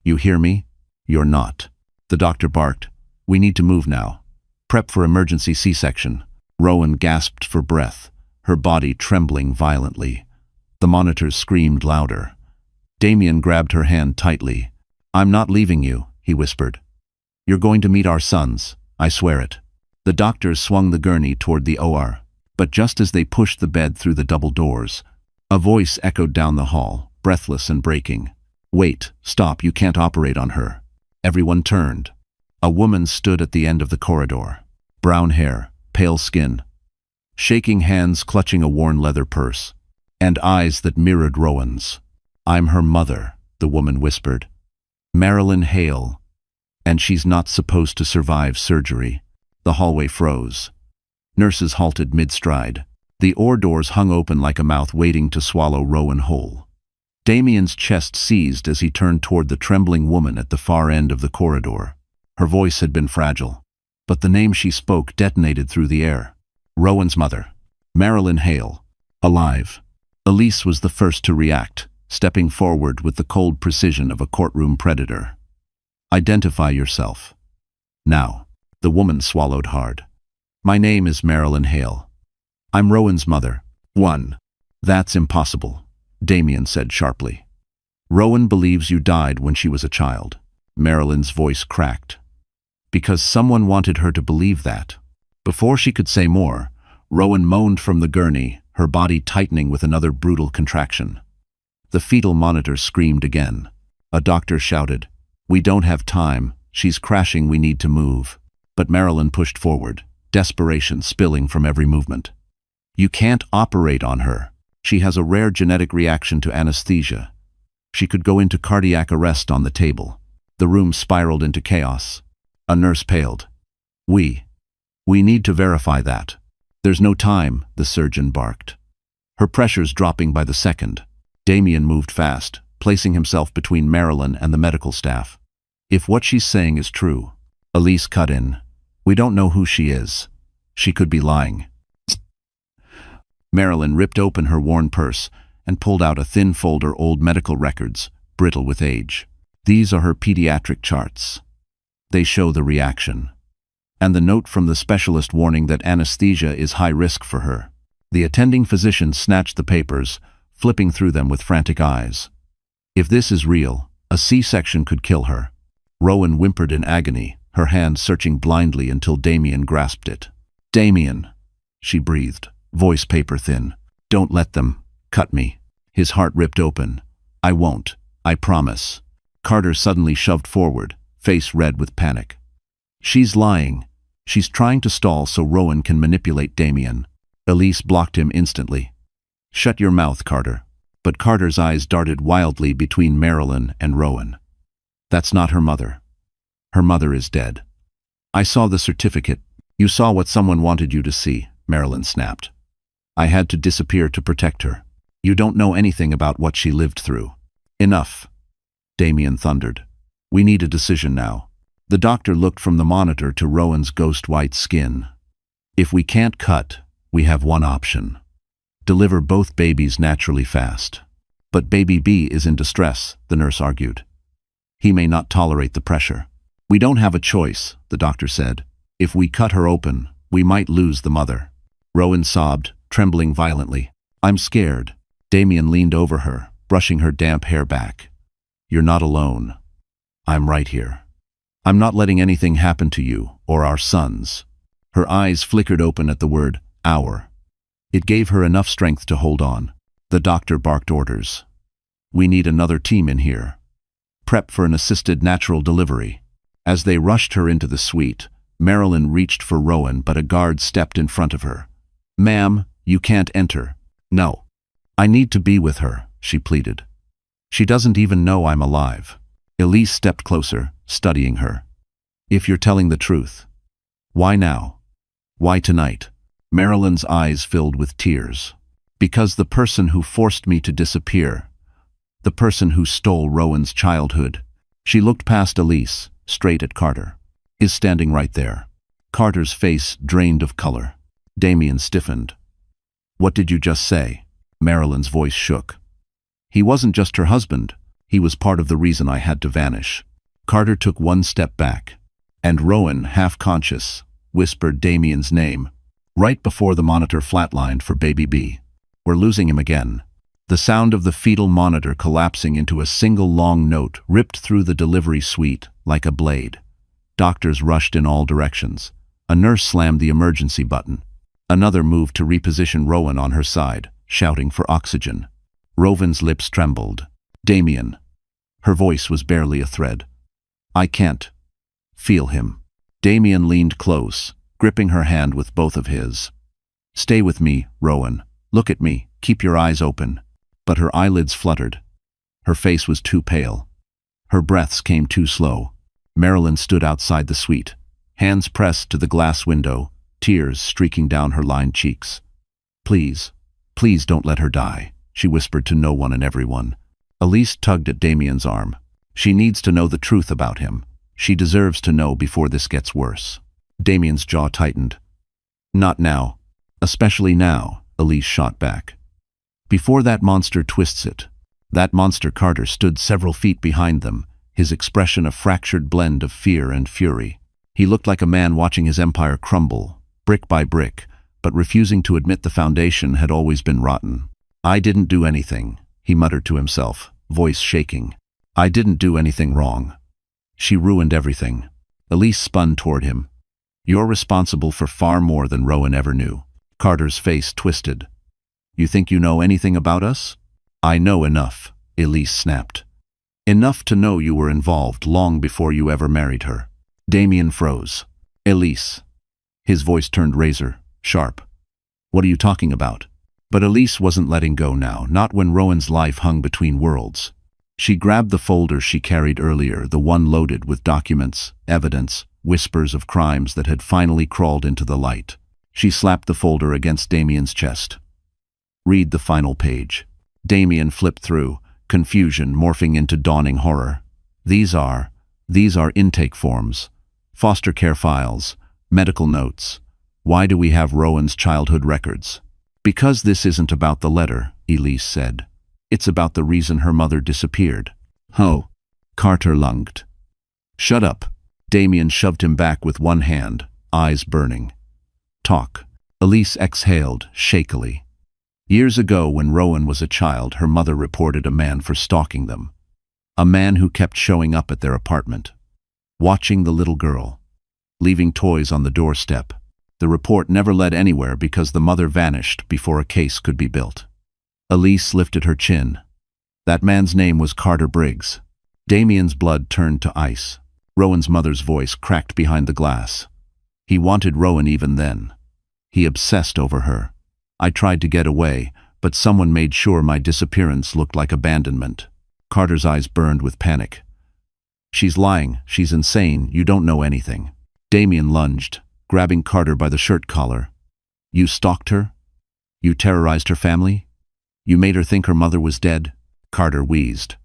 You hear me? You're not. The doctor barked. We need to move now. Prep for emergency C-section. Rowan gasped for breath, her body trembling violently. The monitors screamed louder. Damien grabbed her hand tightly. I'm not leaving you, he whispered. You're going to meet our sons, I swear it. The doctors swung the gurney toward the OR, but just as they pushed the bed through the double doors, a voice echoed down the hall, breathless and breaking. Wait, stop, you can't operate on her. Everyone turned. A woman stood at the end of the corridor. Brown hair, pale skin, shaking hands clutching a worn leather purse, and eyes that mirrored Rowan's. I'm her mother, the woman whispered. Marilyn Hale. And she's not supposed to survive surgery. The hallway froze. Nurses halted mid-stride. The OR doors hung open like a mouth waiting to swallow Rowan whole. Damien's chest seized as he turned toward the trembling woman at the far end of the corridor. Her voice had been fragile, but the name she spoke detonated through the air. Rowan's mother. Marilyn Hale. Alive. Elise was the first to react, stepping forward with the cold precision of a courtroom predator. Identify yourself. Now. The woman swallowed hard. My name is Marilyn Hale. I'm Rowan's mother. 1. That's impossible, Damien said sharply. Rowan believes you died when she was a child. Marilyn's voice cracked. Because someone wanted her to believe that. Before she could say more, Rowan moaned from the gurney, her body tightening with another brutal contraction. The fetal monitor screamed again. A doctor shouted, We don't have time. She's crashing, we need to move. But Marilyn pushed forward, desperation spilling from every movement. You can't operate on her. She has a rare genetic reaction to anesthesia. She could go into cardiac arrest on the table. The room spiraled into chaos. A nurse paled. We need to verify that. There's no time, the surgeon barked. Her pressure's dropping by the second. Damien moved fast, placing himself between Marilyn and the medical staff. If what she's saying is true, Elise cut in. We don't know who she is. She could be lying. Marilyn ripped open her worn purse and pulled out a thin folder old medical records, brittle with age. These are her pediatric charts. They show the reaction. And the note from the specialist warning that anesthesia is high risk for her. The attending physician snatched the papers, flipping through them with frantic eyes. If this is real, a C-section could kill her. Rowan whimpered in agony, her hand searching blindly until Damien grasped it. Damien, she breathed, voice paper thin. Don't let them cut me. His heart ripped open. I won't. I promise. Carter suddenly shoved forward, face red with panic. She's lying. She's trying to stall so Rowan can manipulate Damien. Elise blocked him instantly. Shut your mouth, Carter. But Carter's eyes darted wildly between Marilyn and Rowan. That's not her mother. Her mother is dead. I saw the certificate. You saw what someone wanted you to see, Marilyn snapped. I had to disappear to protect her. You don't know anything about what she lived through. Enough, Damien thundered. We need a decision now. The doctor looked from the monitor to Rowan's ghost-white skin. If we can't cut, we have one option. Deliver both babies naturally fast. But baby B is in distress, the nurse argued. He may not tolerate the pressure. We don't have a choice, the doctor said. If we cut her open, we might lose the mother. Rowan sobbed, trembling violently. I'm scared. Damien leaned over her, brushing her damp hair back. You're not alone. I'm right here. I'm not letting anything happen to you or our sons. Her eyes flickered open at the word, our. It gave her enough strength to hold on. The doctor barked orders. We need another team in here. Prep for an assisted natural delivery. As they rushed her into the suite, Marilyn reached for Rowan, but a guard stepped in front of her. Ma'am, you can't enter. No. I need to be with her, she pleaded. She doesn't even know I'm alive. Elise stepped closer, studying her. If you're telling the truth, why now? Why tonight? Marilyn's eyes filled with tears. Because the person who forced me to disappear, the person who stole Rowan's childhood. She looked past Elise, straight at Carter. Is standing right there. Carter's face drained of color. Damien stiffened. What did you just say? Marilyn's voice shook. He wasn't just her husband. He was part of the reason I had to vanish. Carter took one step back. And Rowan, half-conscious, whispered Damien's name, right before the monitor flatlined for baby B. We're losing him again. The sound of the fetal monitor collapsing into a single long note ripped through the delivery suite like a blade. Doctors rushed in all directions. A nurse slammed the emergency button. Another moved to reposition Rowan on her side, shouting for oxygen. Rowan's lips trembled. Damien. Her voice was barely a thread. I can't feel him. Damien leaned close, gripping her hand with both of his. Stay with me, Rowan. Look at me. Keep your eyes open. But her eyelids fluttered. Her face was too pale. Her breaths came too slow. Marilyn stood outside the suite, hands pressed to the glass window, tears streaking down her lined cheeks. Please, please don't let her die, she whispered to no one and everyone. Elise tugged at Damien's arm. She needs to know the truth about him. She deserves to know before this gets worse. Damien's jaw tightened. Not now. Especially now, Elise shot back. Before that monster twists it. That monster Carter stood several feet behind them, his expression a fractured blend of fear and fury. He looked like a man watching his empire crumble, brick by brick, but refusing to admit the foundation had always been rotten. I didn't do anything, he muttered to himself, voice shaking. I didn't do anything wrong. She ruined everything. Elise spun toward him. You're responsible for far more than Rowan ever knew. Carter's face twisted. You think you know anything about us? I know enough, Elise snapped. Enough to know you were involved long before you ever married her. Damien froze. Elise. His voice turned razor, sharp. What are you talking about? But Elise wasn't letting go now, not when Rowan's life hung between worlds. She grabbed the folder she carried earlier, the one loaded with documents, evidence, whispers of crimes that had finally crawled into the light. She slapped the folder against Damien's chest. "Read the final page." Damien flipped through, confusion morphing into dawning horror. These are intake forms, foster care files, medical notes. Why do we have Rowan's childhood records? Because this isn't about the letter, Elise said. It's about the reason her mother disappeared. Oh, Carter lunged. "Shut up." Damien shoved him back with one hand, eyes burning. "Talk." Elise exhaled shakily. Years ago, when Rowan was a child, her mother reported a man for stalking them. A man who kept showing up at their apartment, watching the little girl, leaving toys on the doorstep. The report never led anywhere because the mother vanished before a case could be built. Elise lifted her chin. That man's name was Carter Briggs. Damien's blood turned to ice. Rowan's mother's voice cracked behind the glass. He wanted Rowan even then. He obsessed over her. I tried to get away, but someone made sure my disappearance looked like abandonment. Carter's eyes burned with panic. "She's lying. She's insane. You don't know anything." Damien lunged, grabbing Carter by the shirt collar. "You stalked her? You terrorized her family? You made her think her mother was dead?" Carter wheezed.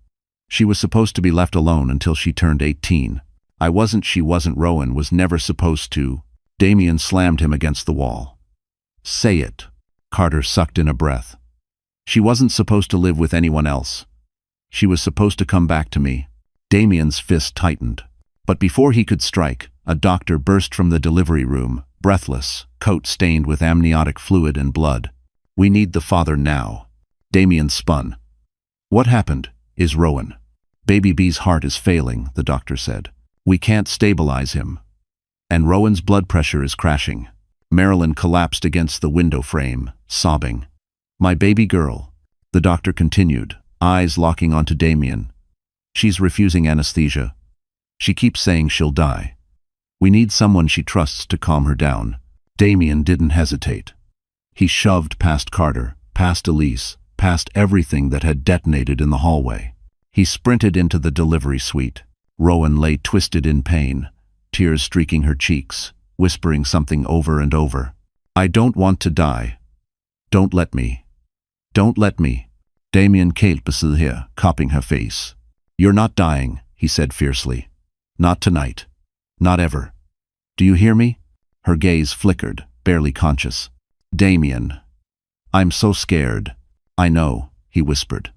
"She was supposed to be left alone until she turned 18. She wasn't. Rowan was never supposed to." Damien slammed him against the wall. "Say it." Carter sucked in a breath. "She wasn't supposed to live with anyone else. She was supposed to come back to me." Damien's fist tightened. But before he could strike, a doctor burst from the delivery room, breathless, coat stained with amniotic fluid and blood. "We need the father now." Damien spun. "What happened? Is Rowan?" "Baby B's heart is failing," the doctor said. "We can't stabilize him. And Rowan's blood pressure is crashing." Marilyn collapsed against the window frame, sobbing. "My baby girl," the doctor continued, eyes locking onto Damien. "She's refusing anesthesia. She keeps saying she'll die. We need someone she trusts to calm her down." Damien didn't hesitate. He shoved past Carter, past Elise, past everything that had detonated in the hallway. He sprinted into the delivery suite. Rowan lay twisted in pain, tears streaking her cheeks, whispering something over and over. "I don't want to die. Don't let me. Don't let me." Damien kälpte her, cupping her face. "You're not dying," he said fiercely. "Not tonight. Not ever. Do you hear me?" Her gaze flickered, barely conscious. "Damien. I'm so scared." "I know," he whispered.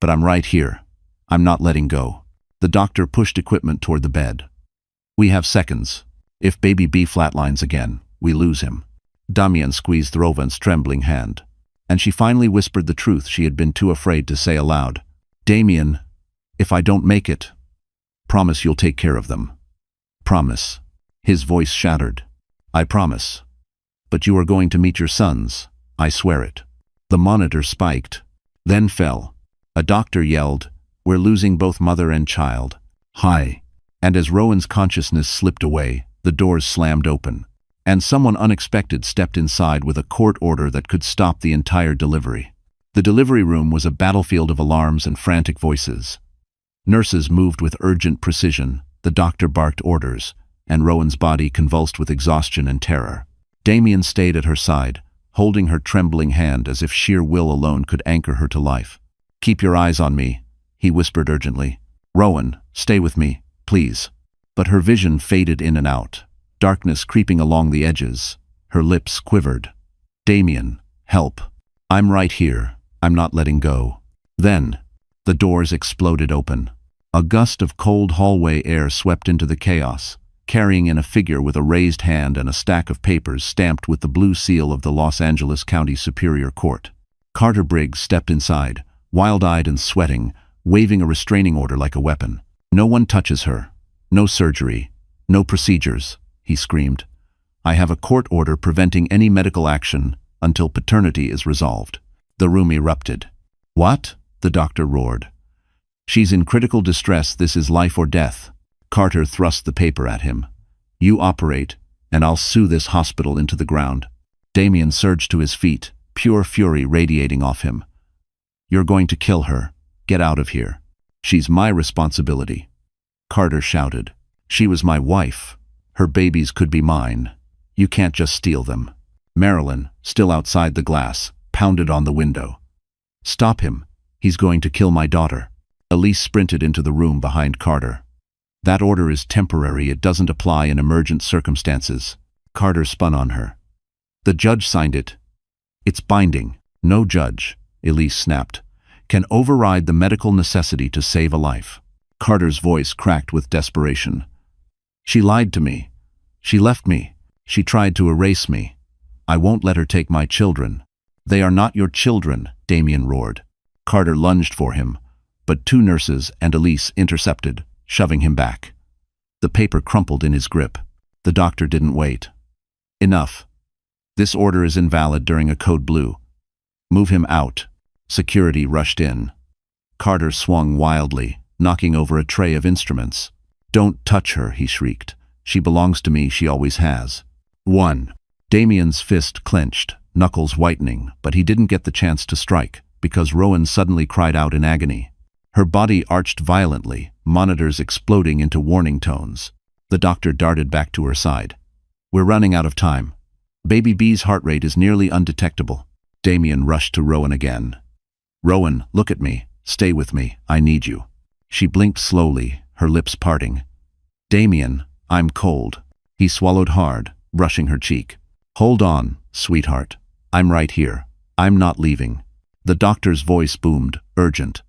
"But I'm right here. I'm not letting go." The doctor pushed equipment toward the bed. "We have seconds. If baby B flatlines again, we lose him." Damien squeezed Rowan's trembling hand, and she finally whispered the truth she had been too afraid to say aloud. "Damien, if I don't make it, promise you'll take care of them. Promise." His voice shattered. "I promise. But you are going to meet your sons. I swear it." The monitor spiked, then fell. A doctor yelled, "We're losing both mother and child." "Hi." And as Rowan's consciousness slipped away, the doors slammed open, and someone unexpected stepped inside with a court order that could stop the entire delivery. The delivery room was a battlefield of alarms and frantic voices. Nurses moved with urgent precision, the doctor barked orders, and Rowan's body convulsed with exhaustion and terror. Damien stayed at her side, holding her trembling hand as if sheer will alone could anchor her to life. "Keep your eyes on me," he whispered urgently. "Rowan, stay with me, please." But her vision faded in and out, darkness creeping along the edges. Her lips quivered. "Damien, help. I'm right here. I'm not letting go." Then, the doors exploded open. A gust of cold hallway air swept into the chaos, carrying in a figure with a raised hand and a stack of papers stamped with the blue seal of the Los Angeles County Superior Court. Carter Briggs stepped inside, wild-eyed and sweating, waving a restraining order like a weapon. "No one touches her. No surgery. No procedures," he screamed. "I have a court order preventing any medical action until paternity is resolved." The room erupted. "What?" the doctor roared. "She's in critical distress. This is life or death." Carter thrust the paper at him. "You operate, and I'll sue this hospital into the ground." Damien surged to his feet, pure fury radiating off him. "You're going to kill her. Get out of here. She's my responsibility." Carter shouted. "She was my wife. Her babies could be mine. You can't just steal them." Marilyn, still outside the glass, pounded on the window. "Stop him. He's going to kill my daughter." Elise sprinted into the room behind Carter. "That order is temporary. It doesn't apply in emergent circumstances." Carter spun on her. "The judge signed it. It's binding. No judge," Elise snapped, "can override the medical necessity to save a life." Carter's voice cracked with desperation. "She lied to me. She left me. She tried to erase me. I won't let her take my children." "They are not your children," Damien roared. Carter lunged for him, but two nurses and Elise intercepted, shoving him back. The paper crumpled in his grip. The doctor didn't wait. "Enough. This order is invalid during a code blue. Move him out." Security rushed in. Carter swung wildly, knocking over a tray of instruments. "Don't touch her," he shrieked. "She belongs to me, she always has." 1. Damien's fist clenched, knuckles whitening, but he didn't get the chance to strike, because Rowan suddenly cried out in agony. Her body arched violently, monitors exploding into warning tones. The doctor darted back to her side. "We're running out of time. Baby B's heart rate is nearly undetectable." Damien rushed to Rowan again. "Rowan, look at me. Stay with me. I need you." She blinked slowly, her lips parting. "Damien, I'm cold." He swallowed hard, brushing her cheek. "Hold on, sweetheart. I'm right here. I'm not leaving." The doctor's voice boomed, urgent.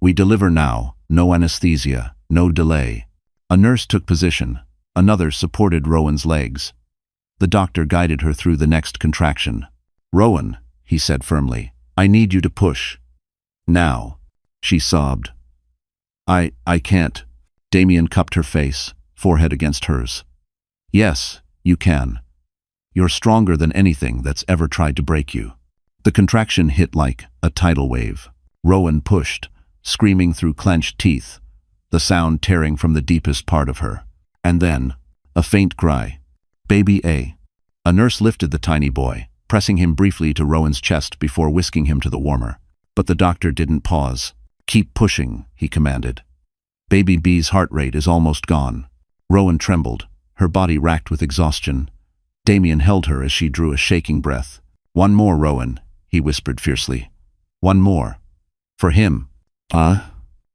"We deliver now. No anesthesia. No delay." A nurse took position. Another supported Rowan's legs. The doctor guided her through the next contraction. "Rowan," he said firmly, "I need you to push. Now." She sobbed. I can't." Damien cupped her face, forehead against hers. "Yes, you can. You're stronger than anything that's ever tried to break you." The contraction hit like a tidal wave. Rowan pushed, screaming through clenched teeth, the sound tearing from the deepest part of her. And then, a faint cry. "Baby A." A nurse lifted the tiny boy, pressing him briefly to Rowan's chest before whisking him to the warmer. But the doctor didn't pause. "Keep pushing," he commanded. "Baby B's heart rate is almost gone." Rowan trembled, her body racked with exhaustion. Damien held her as she drew a shaking breath. "One more, Rowan," he whispered fiercely. "One more. For him."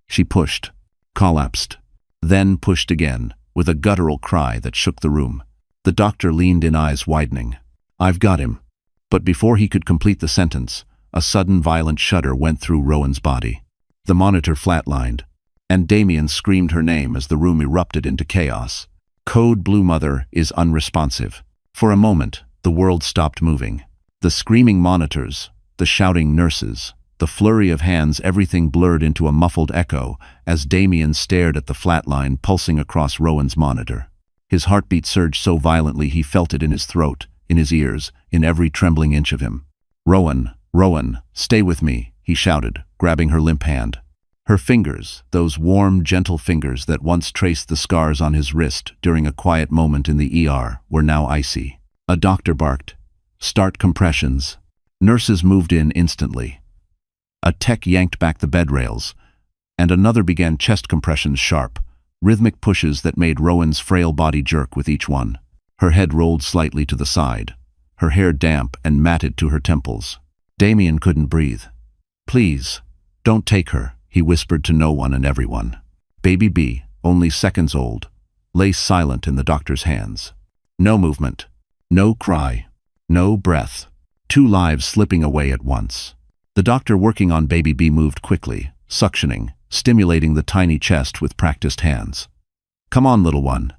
She pushed, collapsed, then pushed again, with a guttural cry that shook the room. The doctor leaned in, eyes widening. "I've got him." But before he could complete the sentence, a sudden violent shudder went through Rowan's body. The monitor flatlined, and Damien screamed her name as the room erupted into chaos. "Code Blue Mother is unresponsive." For a moment, the world stopped moving. The screaming monitors, the shouting nurses, the flurry of hands, everything blurred into a muffled echo as Damien stared at the flat line pulsing across Rowan's monitor. His heartbeat surged so violently he felt it in his throat, in his ears, in every trembling inch of him. "Rowan, Rowan, stay with me," he shouted, grabbing her limp hand. Her fingers, those warm, gentle fingers that once traced the scars on his wrist during a quiet moment in the ER, were now icy. A doctor barked, "Start compressions." Nurses moved in instantly. A tech yanked back the bed rails, and another began chest compressions, sharp, rhythmic pushes that made Rowan's frail body jerk with each one. Her head rolled slightly to the side, her hair damp and matted to her temples. Damien couldn't breathe. "Please, don't take her," he whispered to no one and everyone. Baby B, only seconds old, lay silent in the doctor's hands. No movement, no cry, no breath. 2 lives slipping away at once. The doctor working on Baby B moved quickly, suctioning, stimulating the tiny chest with practiced hands. "Come on, little one.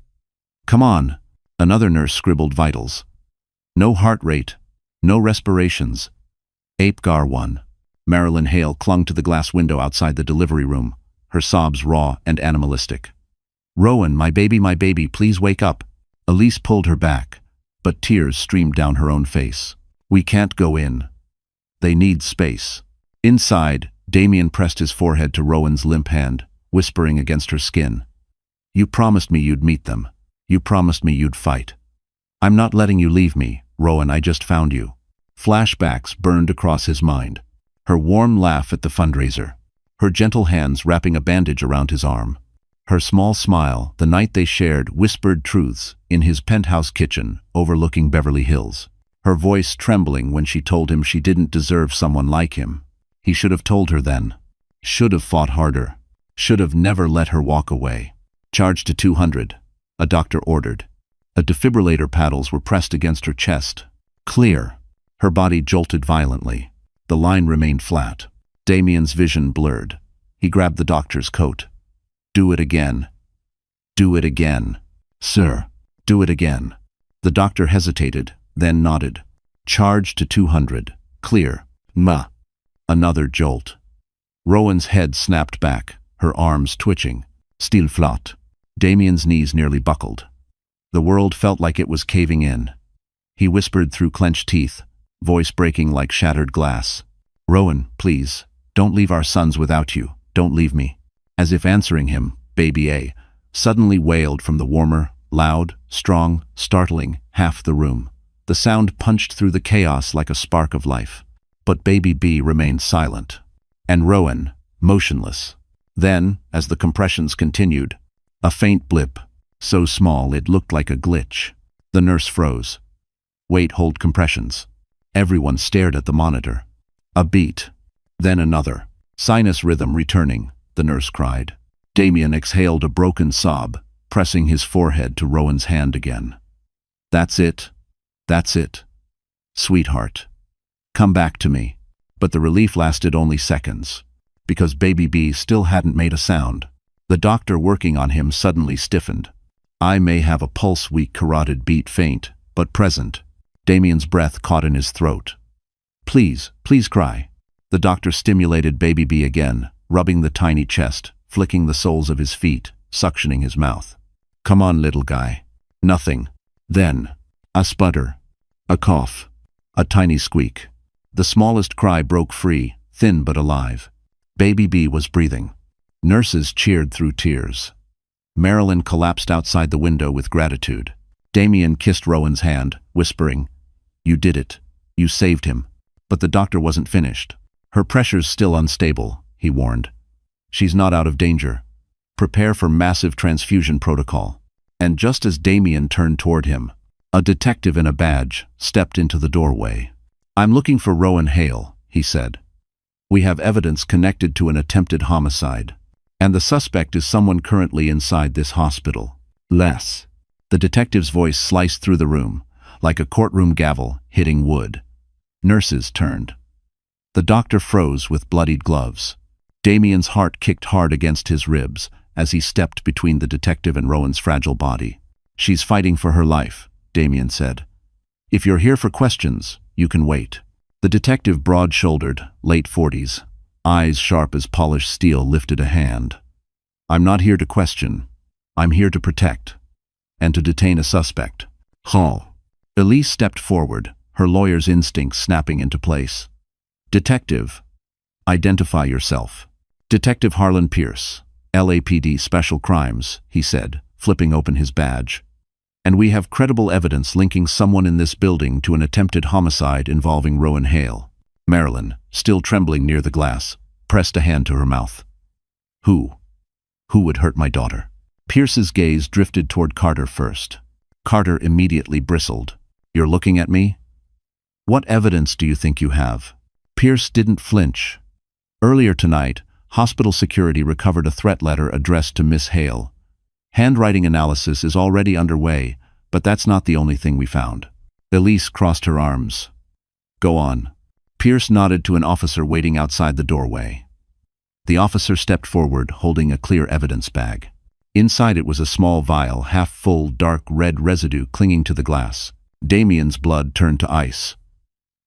Come on." Another nurse scribbled vitals. "No heart rate, no respirations." Apgar 1. Marilyn Hale clung to the glass window outside the delivery room, her sobs raw and animalistic. "Rowan, my baby, please wake up." Elise pulled her back, but tears streamed down her own face. "We can't go in. They need space." Inside, Damien pressed his forehead to Rowan's limp hand, whispering against her skin. "You promised me you'd meet them. You promised me you'd fight." "I'm not letting you leave me, Rowan, I just found you." Flashbacks burned across his mind. Her warm laugh at the fundraiser, her gentle hands wrapping a bandage around his arm, her small smile the night they shared whispered truths in his penthouse kitchen overlooking Beverly Hills. her voice trembling when she told him she didn't deserve someone like him. He should have told her then. Should have fought harder. Should have never let her walk away. Charge to 200, a doctor ordered. A defibrillator paddles were pressed against her chest. Clear. Her body jolted violently. The line remained flat. Damien's vision blurred. He grabbed the doctor's coat. Do it again. Do it again. Sir, do it again. The doctor hesitated, then nodded. Charge to 200. Clear. Ma. Another jolt. Rowan's head snapped back, her arms twitching. Still flott. Damien's knees nearly buckled. The world felt like it was caving in. He whispered through clenched teeth, voice breaking like shattered glass. Rowan, please, don't leave our sons without you. Don't leave me. As if answering him, Baby A suddenly wailed from the warmer, loud, strong, startling half the room. The sound punched through the chaos like a spark of life. But Baby B remained silent. And Rowan, motionless. Then, as the compressions continued, a faint blip, so small it looked like a glitch. The nurse froze. Wait, hold compressions. Everyone stared at the monitor. A beat. Then another. Sinus rhythm returning, the nurse cried. Damien exhaled a broken sob, pressing his forehead to Rowan's hand again. That's it. That's it. Sweetheart. Come back to me. But the relief lasted only seconds, because Baby B still hadn't made a sound. The doctor working on him suddenly stiffened. I may have a pulse weak, carotid beat faint, but present. Damien's breath caught in his throat. Please, please cry. The doctor stimulated Baby B again, rubbing the tiny chest, flicking the soles of his feet, suctioning his mouth. Come on, little guy. Nothing. Then, a sputter. A cough. A tiny squeak. The smallest cry broke free, thin but alive. Baby B was breathing. Nurses cheered through tears. Marilyn collapsed outside the window with gratitude. Damien kissed Rowan's hand, whispering, You did it. You saved him. But the doctor wasn't finished. Her pressure's still unstable, he warned. She's not out of danger. Prepare for massive transfusion protocol. And just as Damien turned toward him, a detective in a badge stepped into the doorway. I'm looking for Rowan Hale, he said. We have evidence connected to an attempted homicide. And the suspect is someone currently inside this hospital. Les. The detective's voice sliced through the room, like a courtroom gavel hitting wood. Nurses turned. The doctor froze with bloodied gloves. Damien's heart kicked hard against his ribs as he stepped between the detective and Rowan's fragile body. She's fighting for her life, Damien said. If you're here for questions, you can wait. The detective, broad-shouldered, late 40s, eyes sharp as polished steel, lifted a hand. I'm not here to question. I'm here to protect. And to detain a suspect. Hall. Elise stepped forward, her lawyer's instincts snapping into place. Detective. Identify yourself. Detective Harlan Pierce, LAPD Special Crimes, he said, flipping open his badge. And we have credible evidence linking someone in this building to an attempted homicide involving Rowan Hale. Marilyn, still trembling near the glass, pressed a hand to her mouth. Who? Who would hurt my daughter? Pierce's gaze drifted toward Carter first. Carter immediately bristled. You're looking at me? What evidence do you think you have? Pierce didn't flinch. Earlier tonight, hospital security recovered a threat letter addressed to Miss Hale. Handwriting analysis is already underway, but that's not the only thing we found. Elise crossed her arms. Go on. Pierce nodded to an officer waiting outside the doorway. The officer stepped forward, holding a clear evidence bag. Inside it was a small vial, half-full, dark red residue clinging to the glass. Damien's blood turned to ice.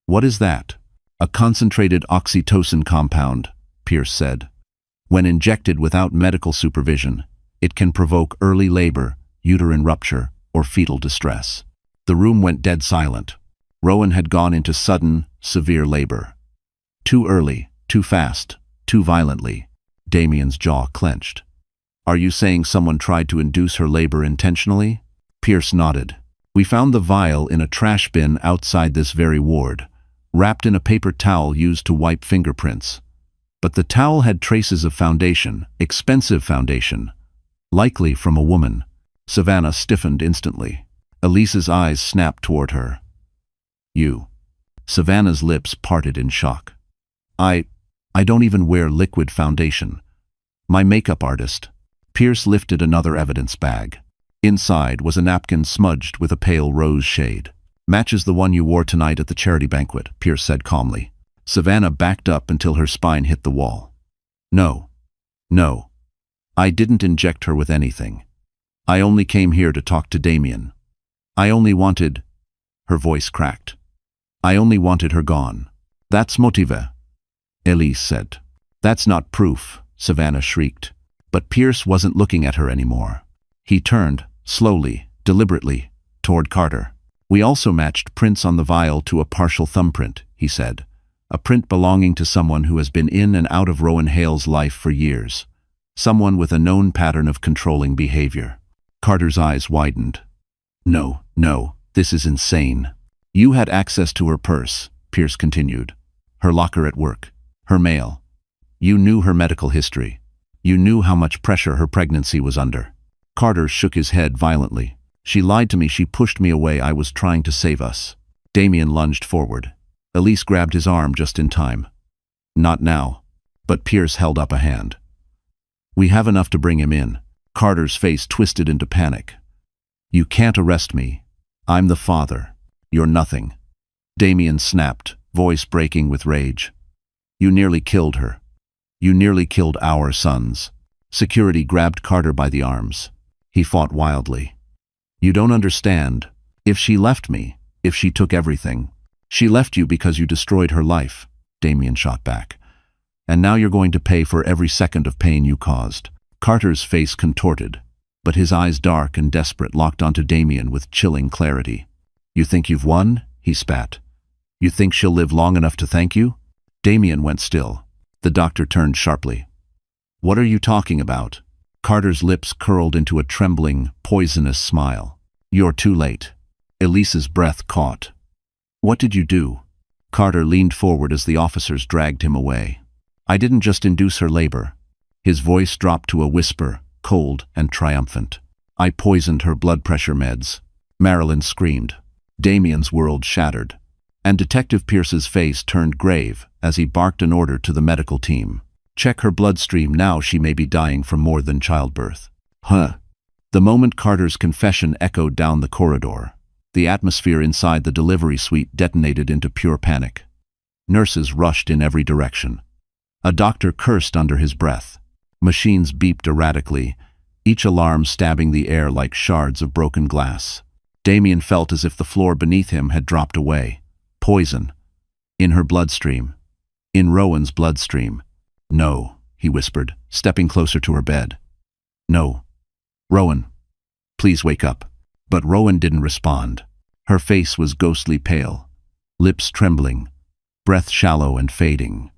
What is that? A concentrated oxytocin compound, Pierce said. When injected without medical supervision, it can provoke early labor, uterine rupture, or fetal distress. The room went dead silent. Rowan had gone into sudden, severe labor. Too early, too fast, too violently. Damien's jaw clenched. Are you saying someone tried to induce her labor intentionally? Pierce nodded. We found the vial in a trash bin outside this very ward, wrapped in a paper towel used to wipe fingerprints. But the towel had traces of foundation, expensive foundation, likely from a woman. Savannah stiffened instantly. Elise's eyes snapped toward her. You. Savannah's lips parted in shock. I don't even wear liquid foundation. My makeup artist. Pierce lifted another evidence bag. Inside was a napkin smudged with a pale rose shade. Matches the one you wore tonight at the charity banquet, Pierce said calmly. Savannah backed up until her spine hit the wall. No. No. I didn't inject her with anything. I only came here to talk to Damien. I only wanted... Her voice cracked. I only wanted her gone. That's motive, Elise said. That's not proof, Savannah shrieked. But Pierce wasn't looking at her anymore. He turned, slowly, deliberately, toward Carter. We also matched prints on the vial to a partial thumbprint, he said. A print belonging to someone who has been in and out of Rowan Hale's life for years. Someone with a known pattern of controlling behavior. Carter's eyes widened. No, this is insane. You had access to her purse, Pierce continued. Her locker at work. Her mail. You knew her medical history. You knew how much pressure her pregnancy was under. Carter shook his head violently. She lied to me, she pushed me away, I was trying to save us. Damien lunged forward. Elise grabbed his arm just in time. Not now. But Pierce held up a hand. We have enough to bring him in. Carter's face twisted into panic. You can't arrest me. I'm the father. You're nothing. Damien snapped, voice breaking with rage. You nearly killed her. You nearly killed our sons. Security grabbed Carter by the arms. He fought wildly. You don't understand. If she left me, if she took everything, she left you because you destroyed her life, Damien shot back. And now you're going to pay for every second of pain you caused. Carter's face contorted, but his eyes dark and desperate locked onto Damien with chilling clarity. You think you've won? He spat. You think she'll live long enough to thank you? Damien went still. The doctor turned sharply. What are you talking about? Carter's lips curled into a trembling, poisonous smile. You're too late. Elise's breath caught. What did you do? Carter leaned forward as the officers dragged him away. I didn't just induce her labor. His voice dropped to a whisper, cold and triumphant. I poisoned her blood pressure meds. Marilyn screamed. Damien's world shattered. And Detective Pierce's face turned grave as he barked an order to the medical team. Check her bloodstream now, she may be dying from more than childbirth. Huh. The moment Carter's confession echoed down the corridor, the atmosphere inside the delivery suite detonated into pure panic. Nurses rushed in every direction. A doctor cursed under his breath. Machines beeped erratically, each alarm stabbing the air like shards of broken glass. Damien felt as if the floor beneath him had dropped away. Poison. In her bloodstream. In Rowan's bloodstream. No, he whispered, stepping closer to her bed. No. Rowan, please wake up. But Rowan didn't respond. Her face was ghostly pale, lips trembling, breath shallow and fading.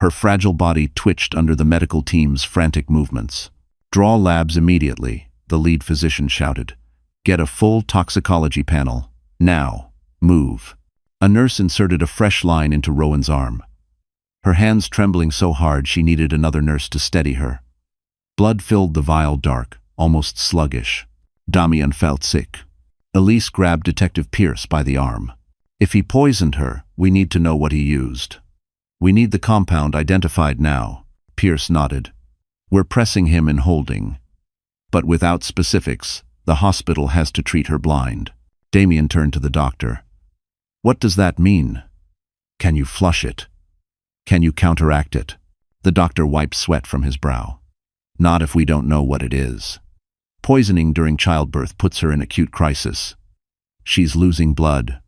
Her fragile body twitched under the medical team's frantic movements. Draw labs immediately, the lead physician shouted. Get a full toxicology panel. Now. Move. A nurse inserted a fresh line into Rowan's arm. Her hands trembling so hard she needed another nurse to steady her. Blood filled the vial dark, almost sluggish. Damien felt sick. Elise grabbed Detective Pierce by the arm. If he poisoned her, we need to know what he used. We need the compound identified now. Pierce nodded. We're pressing him in holding. But without specifics, the hospital has to treat her blind. Damien turned to the doctor. What does that mean? Can you flush it? Can you counteract it? The doctor wiped sweat from his brow. Not if we don't know what it is. Poisoning during childbirth puts her in acute crisis. She's losing blood.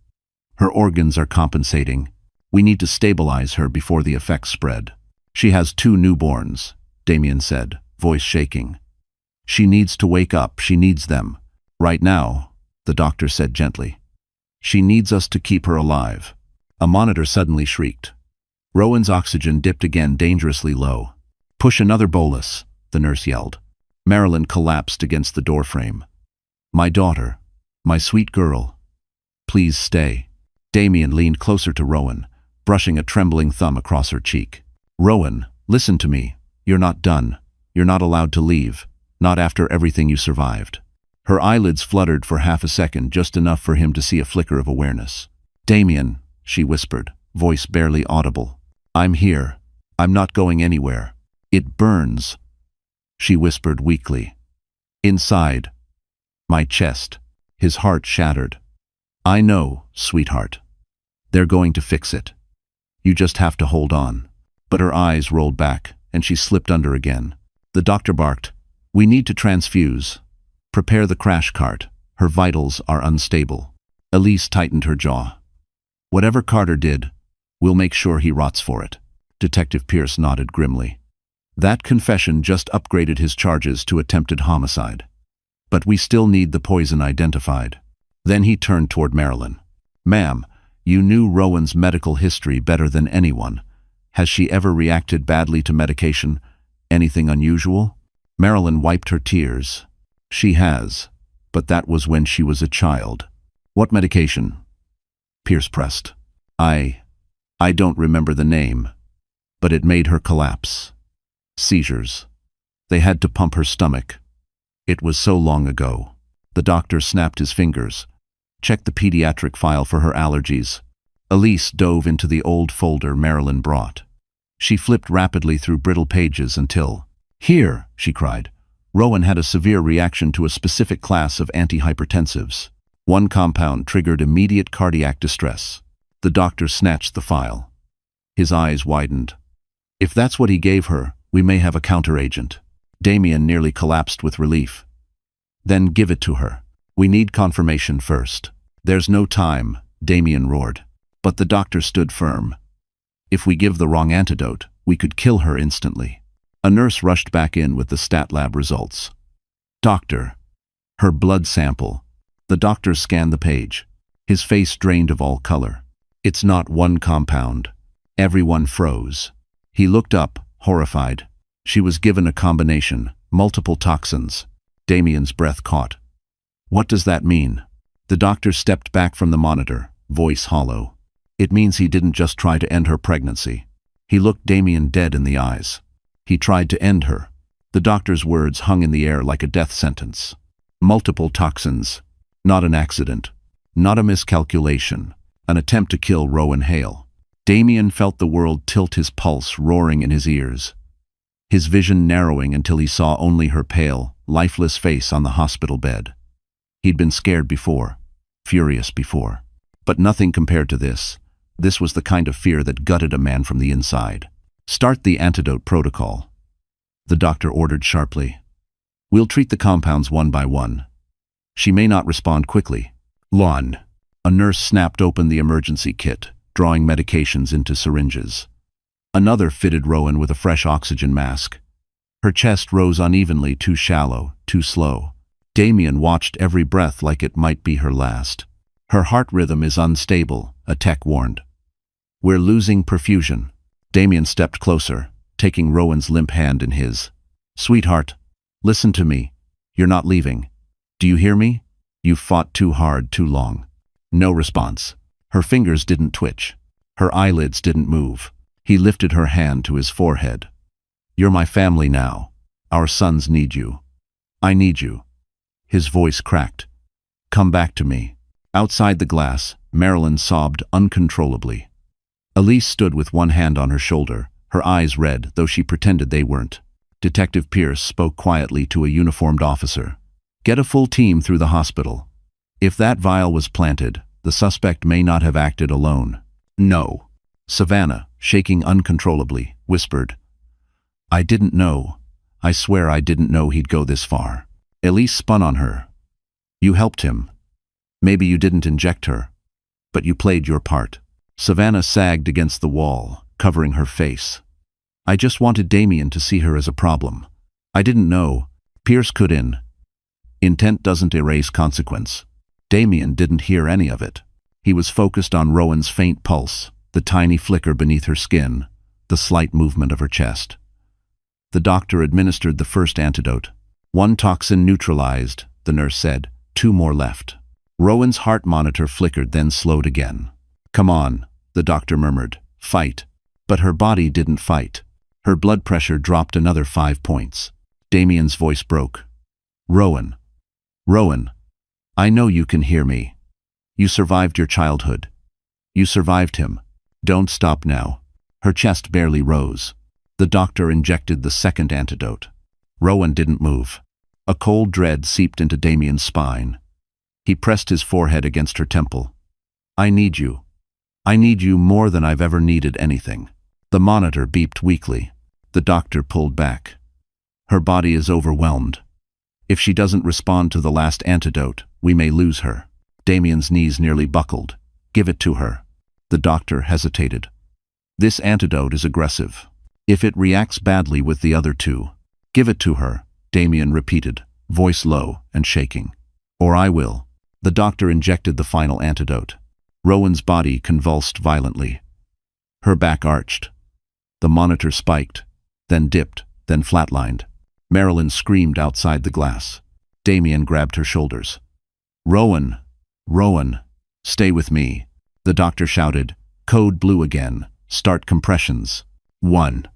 Her organs are compensating. We need to stabilize her before the effects spread. She has 2 newborns, Damien said, voice shaking. She needs to wake up, she needs them. Right now, the doctor said gently. She needs us to keep her alive. A monitor suddenly shrieked. Rowan's oxygen dipped again dangerously low. Push another bolus, the nurse yelled. Marilyn collapsed against the doorframe. My daughter, my sweet girl. Please stay. Damien leaned closer to Rowan, brushing a trembling thumb across her cheek. Rowan, listen to me. You're not done. You're not allowed to leave. Not after everything you survived. Her eyelids fluttered for half a second, just enough for him to see a flicker of awareness. Damien, she whispered, voice barely audible. I'm here. I'm not going anywhere. It burns, she whispered weakly. Inside. My chest. His heart shattered. I know, sweetheart. They're going to fix it. You just have to hold on. But her eyes rolled back, and she slipped under again. The doctor barked, We need to transfuse. Prepare the crash cart. Her vitals are unstable. Elise tightened her jaw. Whatever Carter did, we'll make sure he rots for it. Detective Pierce nodded grimly. That confession just upgraded his charges to attempted homicide. But we still need the poison identified. Then he turned toward Marilyn. Ma'am, you knew Rowan's medical history better than anyone. Has she ever reacted badly to medication? Anything unusual? Marilyn wiped her tears. She has, but that was when she was a child. What medication? Pierce pressed. I don't remember the name, but it made her collapse. Seizures. They had to pump her stomach. It was so long ago. The doctor snapped his fingers. Check the pediatric file for her allergies. Elise dove into the old folder Marilyn brought. She flipped rapidly through brittle pages until, Here, she cried. Rowan had a severe reaction to a specific class of antihypertensives. One compound triggered immediate cardiac distress. The doctor snatched the file. His eyes widened. If that's what he gave her, we may have a counteragent. Damien nearly collapsed with relief. Then give it to her. We need confirmation first. There's no time, Damien roared. But the doctor stood firm. If we give the wrong antidote, we could kill her instantly. A nurse rushed back in with the stat lab results. Doctor. Her blood sample. The doctor scanned the page. His face drained of all color. It's not one compound. Everyone froze. He looked up, horrified. She was given a combination, multiple toxins. Damien's breath caught. What does that mean? The doctor stepped back from the monitor, voice hollow. It means he didn't just try to end her pregnancy. He looked Damien dead in the eyes. He tried to end her. The doctor's words hung in the air like a death sentence. Multiple toxins. Not an accident. Not a miscalculation. An attempt to kill Rowan Hale. Damien felt the world tilt, his pulse roaring in his ears. His vision narrowing until he saw only her pale, lifeless face on the hospital bed. He'd been scared before, furious before. But nothing compared to this. This was the kind of fear that gutted a man from the inside. Start the antidote protocol. The doctor ordered sharply. We'll treat the compounds one by one. She may not respond quickly. Lon. A nurse snapped open the emergency kit, drawing medications into syringes. Another fitted Rowan with a fresh oxygen mask. Her chest rose unevenly, too shallow, too slow. Damien watched every breath like it might be her last. Her heart rhythm is unstable, a tech warned. We're losing perfusion. Damien stepped closer, taking Rowan's limp hand in his. Sweetheart, listen to me. You're not leaving. Do you hear me? You've fought too hard, too long. No response. Her fingers didn't twitch. Her eyelids didn't move. He lifted her hand to his forehead. You're my family now. Our sons need you. I need you. His voice cracked. Come back to me. Outside the glass, Marilyn sobbed uncontrollably. Elise stood with one hand on her shoulder, her eyes red, though she pretended they weren't. Detective Pierce spoke quietly to a uniformed officer. Get a full team through the hospital. If that vial was planted, the suspect may not have acted alone. No. Savannah, shaking uncontrollably, whispered. I didn't know. I swear I didn't know he'd go this far. Elise spun on her. You helped him. Maybe you didn't inject her, but you played your part. Savannah sagged against the wall, covering her face. I just wanted Damien to see her as a problem. I didn't know. Pierce could in. Intent doesn't erase consequence. Damien didn't hear any of it. He was focused on Rowan's faint pulse, the tiny flicker beneath her skin, the slight movement of her chest. The doctor administered the first antidote. One toxin neutralized, the nurse said. 2 more left. Rowan's heart monitor flickered, then slowed again. Come on, the doctor murmured. Fight. But her body didn't fight. Her blood pressure dropped another 5 points. Damien's voice broke. Rowan. Rowan. I know you can hear me. You survived your childhood. You survived him. Don't stop now. Her chest barely rose. The doctor injected the second antidote. Rowan didn't move. A cold dread seeped into Damien's spine. He pressed his forehead against her temple. I need you. I need you more than I've ever needed anything. The monitor beeped weakly. The doctor pulled back. Her body is overwhelmed. If she doesn't respond to the last antidote, we may lose her. Damien's knees nearly buckled. Give it to her. The doctor hesitated. This antidote is aggressive. If it reacts badly with the other two, give it to her, Damien repeated, voice low and shaking. Or I will. The doctor injected the final antidote. Rowan's body convulsed violently. Her back arched. The monitor spiked, then dipped, then flatlined. Marilyn screamed outside the glass. Damien grabbed her shoulders. Rowan! Rowan! Stay with me. The doctor shouted. Code blue again. Start compressions. 1.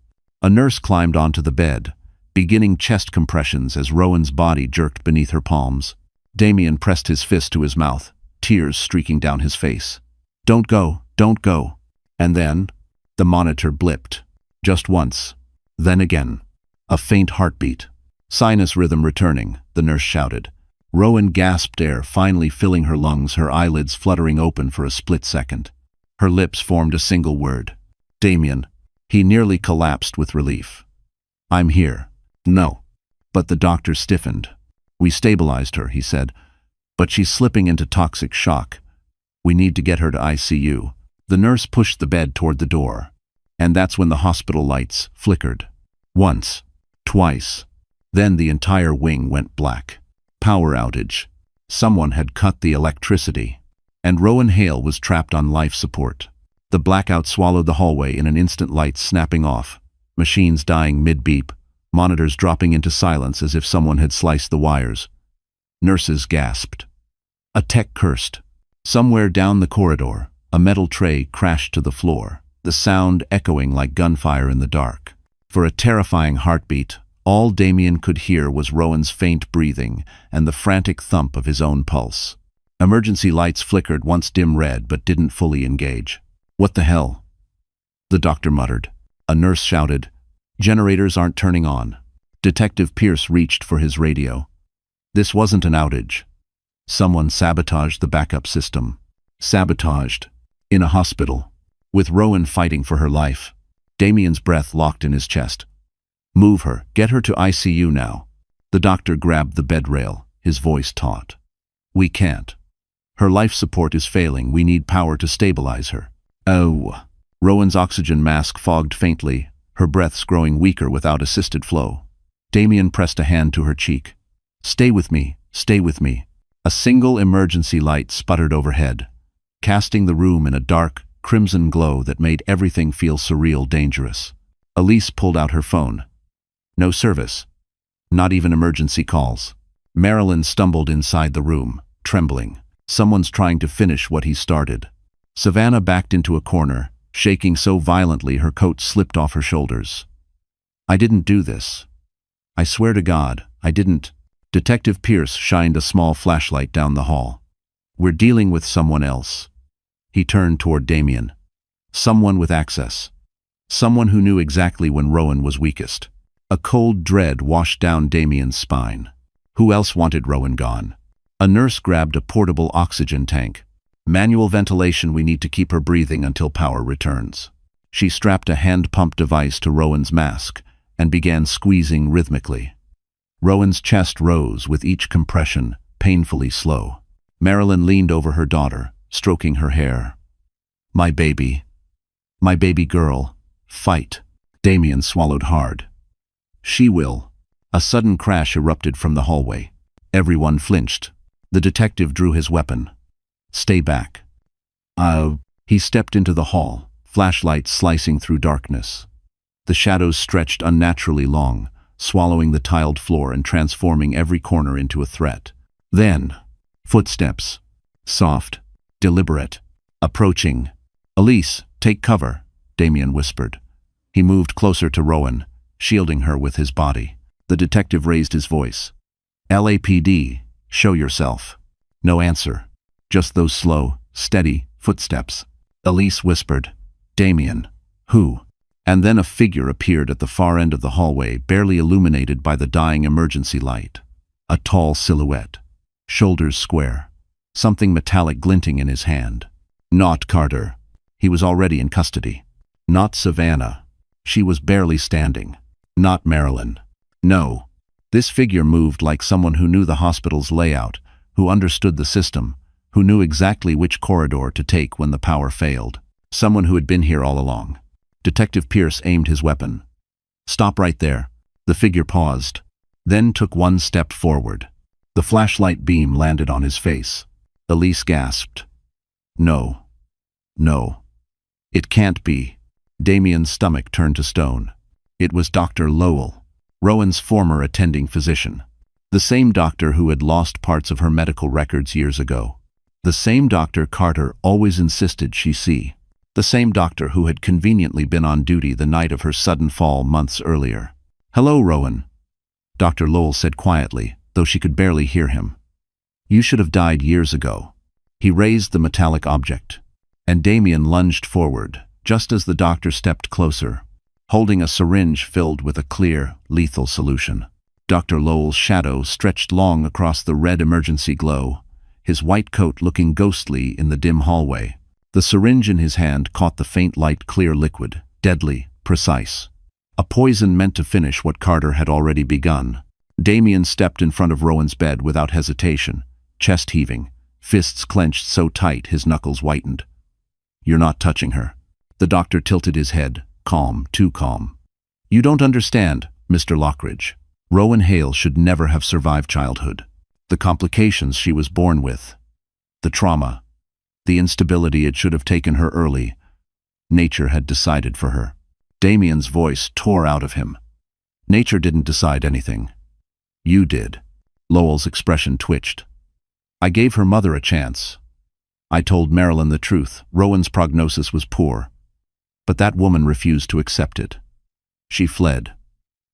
A nurse climbed onto the bed, beginning chest compressions as Rowan's body jerked beneath her palms. Damien pressed his fist to his mouth, tears streaking down his face. Don't go, don't go. And then, the monitor blipped. Just once. Then again. A faint heartbeat. Sinus rhythm returning, the nurse shouted. Rowan gasped air, finally filling her lungs, her eyelids fluttering open for a split second. Her lips formed a single word. Damien. He nearly collapsed with relief. I'm here. No. But the doctor stiffened. We stabilized her, he said. But she's slipping into toxic shock. We need to get her to ICU. The nurse pushed the bed toward the door. And that's when the hospital lights flickered. Once. Twice. Then the entire wing went black. Power outage. Someone had cut the electricity. And Rowan Hale was trapped on life support. The blackout swallowed the hallway in an instant, lights snapping off, machines dying mid-beep, monitors dropping into silence as if someone had sliced the wires. Nurses gasped. A tech cursed. Somewhere down the corridor, a metal tray crashed to the floor, the sound echoing like gunfire in the dark. For a terrifying heartbeat, all Damien could hear was Rowan's faint breathing and the frantic thump of his own pulse. Emergency lights flickered, once dim red, but didn't fully engage. What the hell? The doctor muttered. A nurse shouted, Generators aren't turning on. Detective Pierce reached for his radio. This wasn't an outage. Someone sabotaged the backup system. Sabotaged. In a hospital. With Rowan fighting for her life. Damien's breath locked in his chest. Move her. Get her to ICU now. The doctor grabbed the bed rail, his voice taut. We can't. Her life support is failing. We need power to stabilize her. Oh. Rowan's oxygen mask fogged faintly, her breaths growing weaker without assisted flow. Damien pressed a hand to her cheek. Stay with me. Stay with me. A single emergency light sputtered overhead, casting the room in a dark, crimson glow that made everything feel surreal, dangerous. Elise pulled out her phone. No service. Not even emergency calls. Marilyn stumbled inside the room, trembling. Someone's trying to finish what he started. Savannah backed into a corner, shaking so violently her coat slipped off her shoulders. I didn't do this. I swear to God, I didn't. Detective Pierce shined a small flashlight down the hall. We're dealing with someone else. He turned toward Damien. Someone with access. Someone who knew exactly when Rowan was weakest. A cold dread washed down Damien's spine. Who else wanted Rowan gone? A nurse grabbed a portable oxygen tank. Manual ventilation, we need to keep her breathing until power returns. She strapped a hand-pump device to Rowan's mask and began squeezing rhythmically. Rowan's chest rose with each compression, painfully slow. Marilyn leaned over her daughter, stroking her hair. My baby girl, fight. Damien swallowed hard. She will. A sudden crash erupted from the hallway. Everyone flinched. The detective drew his weapon. Stay back. He stepped into the hall, flashlights slicing through darkness. The shadows stretched unnaturally long, swallowing the tiled floor and transforming every corner into a threat. Then, footsteps. Soft, deliberate, approaching. Elise, take cover, Damien whispered. He moved closer to Rowan, shielding her with his body. The detective raised his voice. LAPD, show yourself. No answer. Just those slow, steady footsteps. Elise whispered, "Damien." "Who?" And then a figure appeared at the far end of the hallway, barely illuminated by the dying emergency light. A tall silhouette, shoulders square, something metallic glinting in his hand. Not Carter. He was already in custody. Not Savannah. She was barely standing. Not Marilyn. No. This figure moved like someone who knew the hospital's layout, who understood the system, who knew exactly which corridor to take when the power failed. Someone who had been here all along. Detective Pierce aimed his weapon. "Stop right there." The figure paused, then took one step forward. The flashlight beam landed on his face. Elise gasped. "No. No. It can't be." Damien's stomach turned to stone. It was Dr. Lowell, Rowan's former attending physician. The same doctor who had lost parts of her medical records years ago. The same doctor Carter always insisted she see. The same doctor who had conveniently been on duty the night of her sudden fall months earlier. "Hello, Rowan," Dr. Lowell said quietly, though she could barely hear him. "You should have died years ago." He raised the metallic object, and Damien lunged forward, just as the doctor stepped closer, holding a syringe filled with a clear, lethal solution. Dr. Lowell's shadow stretched long across the red emergency glow, his white coat looking ghostly in the dim hallway. The syringe in his hand caught the faint light clear liquid, deadly, precise. A poison meant to finish what Carter had already begun. Damien stepped in front of Rowan's bed without hesitation, chest heaving, fists clenched so tight his knuckles whitened. "You're not touching her." The doctor tilted his head, calm, too calm. "You don't understand, Mr. Lockridge. Rowan Hale should never have survived childhood. The complications she was born with, the trauma, the instability it should have taken her early. Nature had decided for her." Damien's voice tore out of him. "Nature didn't decide anything. You did." Lowell's expression twitched. "I gave her mother a chance. I told Marilyn the truth. Rowan's prognosis was poor. But that woman refused to accept it. She fled."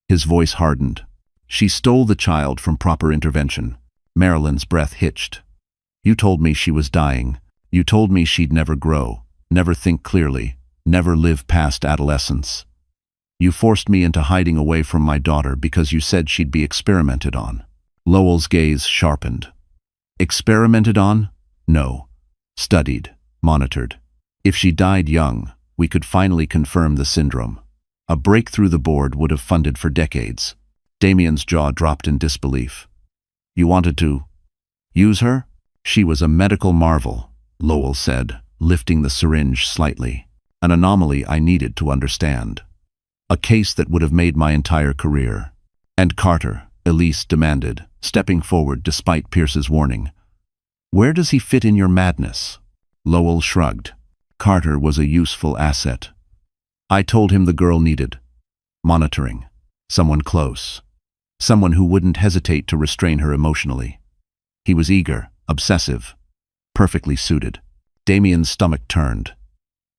His voice hardened. "She stole the child from proper intervention." Marilyn's breath hitched. "You told me she was dying. You told me she'd never grow, never think clearly, never live past adolescence. You forced me into hiding away from my daughter because you said she'd be experimented on." Lowell's gaze sharpened. "Experimented on? No. Studied, monitored. If she died young, we could finally confirm the syndrome. A break through the board would have funded for decades." Damien's jaw dropped in disbelief. "You wanted to use her?" "She was a medical marvel," Lowell said, lifting the syringe slightly. "An anomaly I needed to understand. A case that would have made my entire career." "And Carter," Elise demanded, stepping forward despite Pierce's warning. "Where does he fit in your madness?" Lowell shrugged. "Carter was a useful asset. I told him the girl needed monitoring, someone close, someone who wouldn't hesitate to restrain her emotionally. He was eager, obsessive, perfectly suited." Damien's stomach turned.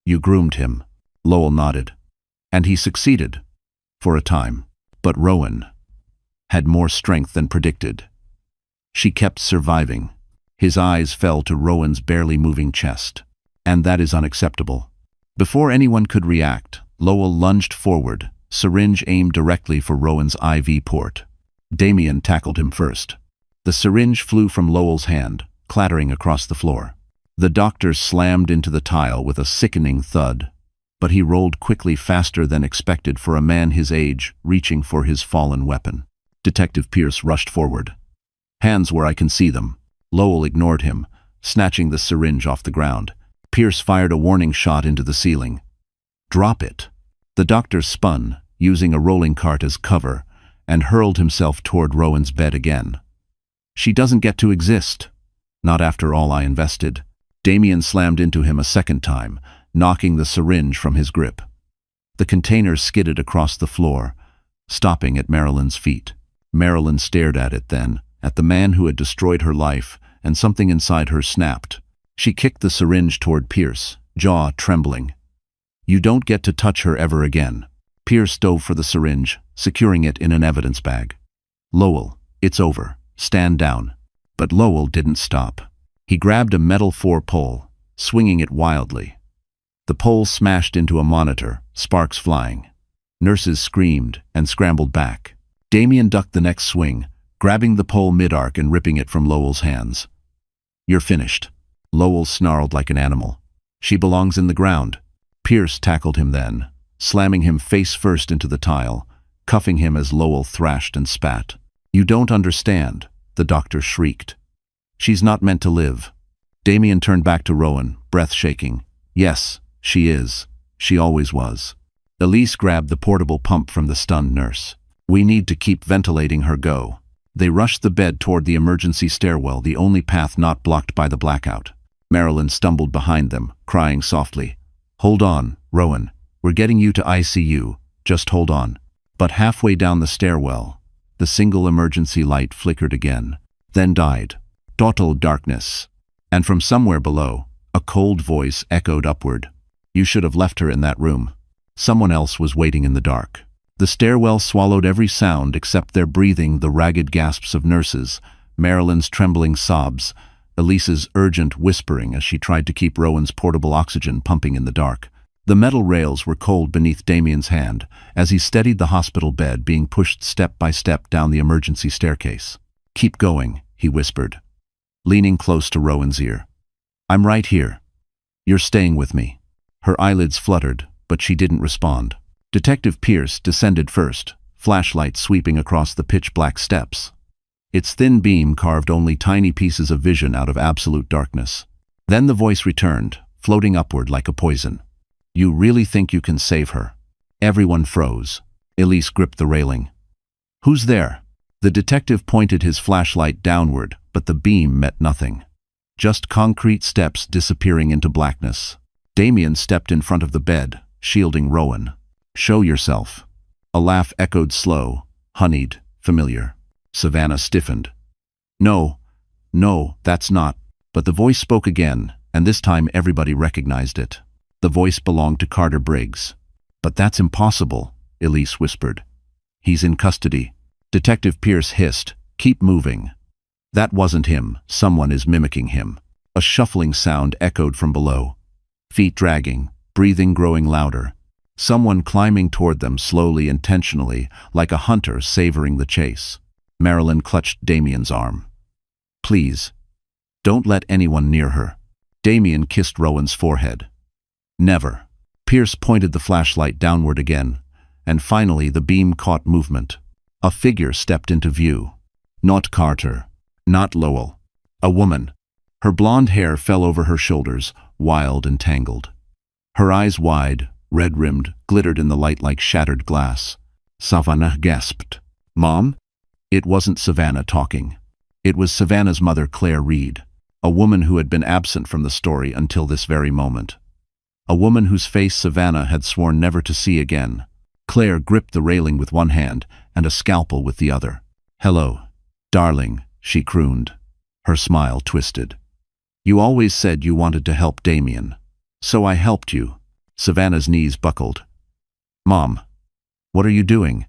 "You groomed him," Lowell nodded. "And he succeeded, for a time. But Rowan had more strength than predicted. She kept surviving." His eyes fell to Rowan's barely moving chest. "And that is unacceptable." Before anyone could react, Lowell lunged forward, syringe aimed directly for Rowan's IV port. Damien tackled him first. The syringe flew from Lowell's hand, clattering across the floor. The doctor slammed into the tile with a sickening thud, but he rolled quickly, faster than expected for a man his age, reaching for his fallen weapon. Detective Pierce rushed forward. "Hands where I can see them." Lowell ignored him, snatching the syringe off the ground. Pierce fired a warning shot into the ceiling. "Drop it." The doctor spun, using a rolling cart as cover, and hurled himself toward Rowan's bed again. "She doesn't get to exist. Not after all I invested." Damien slammed into him a second time, knocking the syringe from his grip. The container skidded across the floor, stopping at Marilyn's feet. Marilyn stared at it then, at the man who had destroyed her life, and something inside her snapped. She kicked the syringe toward Pierce, jaw trembling. "You don't get to touch her ever again." Pierce dove for the syringe, securing it in an evidence bag. "Lowell, it's over. Stand down." But Lowell didn't stop. He grabbed a metal 4-pole, swinging it wildly. The pole smashed into a monitor, sparks flying. Nurses screamed and scrambled back. Damien ducked the next swing, grabbing the pole mid-arc and ripping it from Lowell's hands. "You're finished." Lowell snarled like an animal. "She belongs in the ground." Pierce tackled him then, slamming him face first into the tile, cuffing him as Lowell thrashed and spat. "You don't understand," the doctor shrieked. "She's not meant to live." Damien turned back to Rowan, breath shaking. "Yes, she is. She always was." Elise grabbed the portable pump from the stunned nurse. "We need to keep ventilating her. Go." They rushed the bed toward the emergency stairwell, the only path not blocked by the blackout. Marilyn stumbled behind them, crying softly. "Hold on, Rowan. We're getting you to ICU. Just hold on." But halfway down the stairwell, the single emergency light flickered again, then died. Total darkness. And from somewhere below, a cold voice echoed upward. "You should have left her in that room." Someone else was waiting in the dark. The stairwell swallowed every sound except their breathing, the ragged gasps of nurses, Marilyn's trembling sobs, Elise's urgent whispering as she tried to keep Rowan's portable oxygen pumping in the dark. The metal rails were cold beneath Damien's hand as he steadied the hospital bed being pushed step by step down the emergency staircase. "Keep going," he whispered, leaning close to Rowan's ear. "I'm right here. You're staying with me." Her eyelids fluttered, but she didn't respond. Detective Pierce descended first, flashlight sweeping across the pitch-black steps. Its thin beam carved only tiny pieces of vision out of absolute darkness. Then the voice returned, floating upward like a poison. "You really think you can save her?" Everyone froze. Elise gripped the railing. "Who's there?" The detective pointed his flashlight downward, but the beam met nothing. Just concrete steps disappearing into blackness. Damien stepped in front of the bed, shielding Rowan. "Show yourself." A laugh echoed slow, honeyed, familiar. Savannah stiffened. No, that's not." But the voice spoke again, and this time everybody recognized it. The voice belonged to Carter Briggs. "But that's impossible," Elise whispered. "He's in custody." Detective Pierce hissed, "Keep moving." "That wasn't him. Someone is mimicking him." A shuffling sound echoed from below. Feet dragging, breathing growing louder. Someone climbing toward them slowly, intentionally, like a hunter savoring the chase. Marilyn clutched Damien's arm. "Please, don't let anyone near her." Damien kissed Rowan's forehead. "Never." Pierce pointed the flashlight downward again, and finally the beam caught movement. A figure stepped into view. Not Carter. Not Lowell. A woman. Her blonde hair fell over her shoulders, wild and tangled. Her eyes wide, red-rimmed, glittered in the light like shattered glass. Savannah gasped. "Mom?" It wasn't Savannah talking. It was Savannah's mother, Claire Reed, a woman who had been absent from the story until this very moment. A woman whose face Savannah had sworn never to see again. Claire gripped the railing with one hand and a scalpel with the other. "Hello, darling," she crooned. Her smile twisted. "You always said you wanted to help Damien. So I helped you." Savannah's knees buckled. "Mom, what are you doing?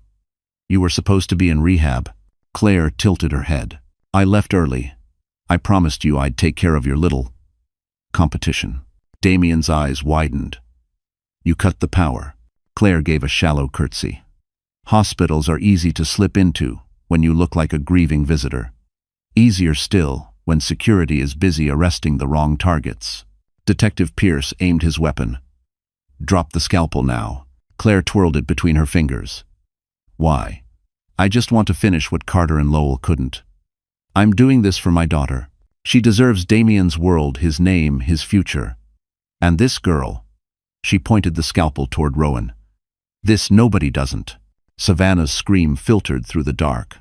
You were supposed to be in rehab." Claire tilted her head. "I left early. I promised you I'd take care of your little competition." Damien's eyes widened. "You cut the power." Claire gave a shallow curtsy. "Hospitals are easy to slip into when you look like a grieving visitor. Easier still when security is busy arresting the wrong targets." Detective Pierce aimed his weapon. "Drop the scalpel now." Claire twirled it between her fingers. "Why?" "I just want to finish what Carter and Lowell couldn't. I'm doing this for my daughter. She deserves Damien's world, his name, his future. And this girl," she pointed the scalpel toward Rowan. "This nobody doesn't." Savannah's scream filtered through the dark.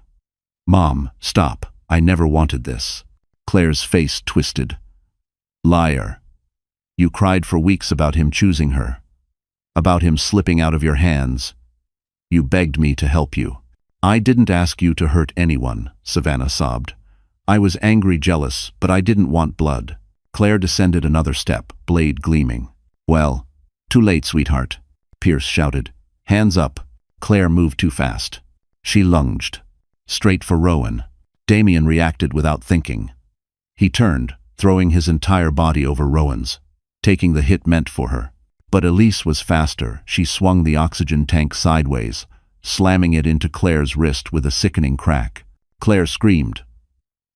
"Mom, stop. I never wanted this." Claire's face twisted. "Liar. You cried for weeks about him choosing her. About him slipping out of your hands. You begged me to help you." "I didn't ask you to hurt anyone," Savannah sobbed. "I was angry, jealous, but I didn't want blood." Claire descended another step, blade gleaming. "Well, too late, sweetheart," Pierce shouted. "Hands up." Claire moved too fast. She lunged. Straight for Rowan. Damien reacted without thinking. He turned, throwing his entire body over Rowan's, taking the hit meant for her. But Elise was faster. She swung the oxygen tank sideways, slamming it into Claire's wrist with a sickening crack. Claire screamed,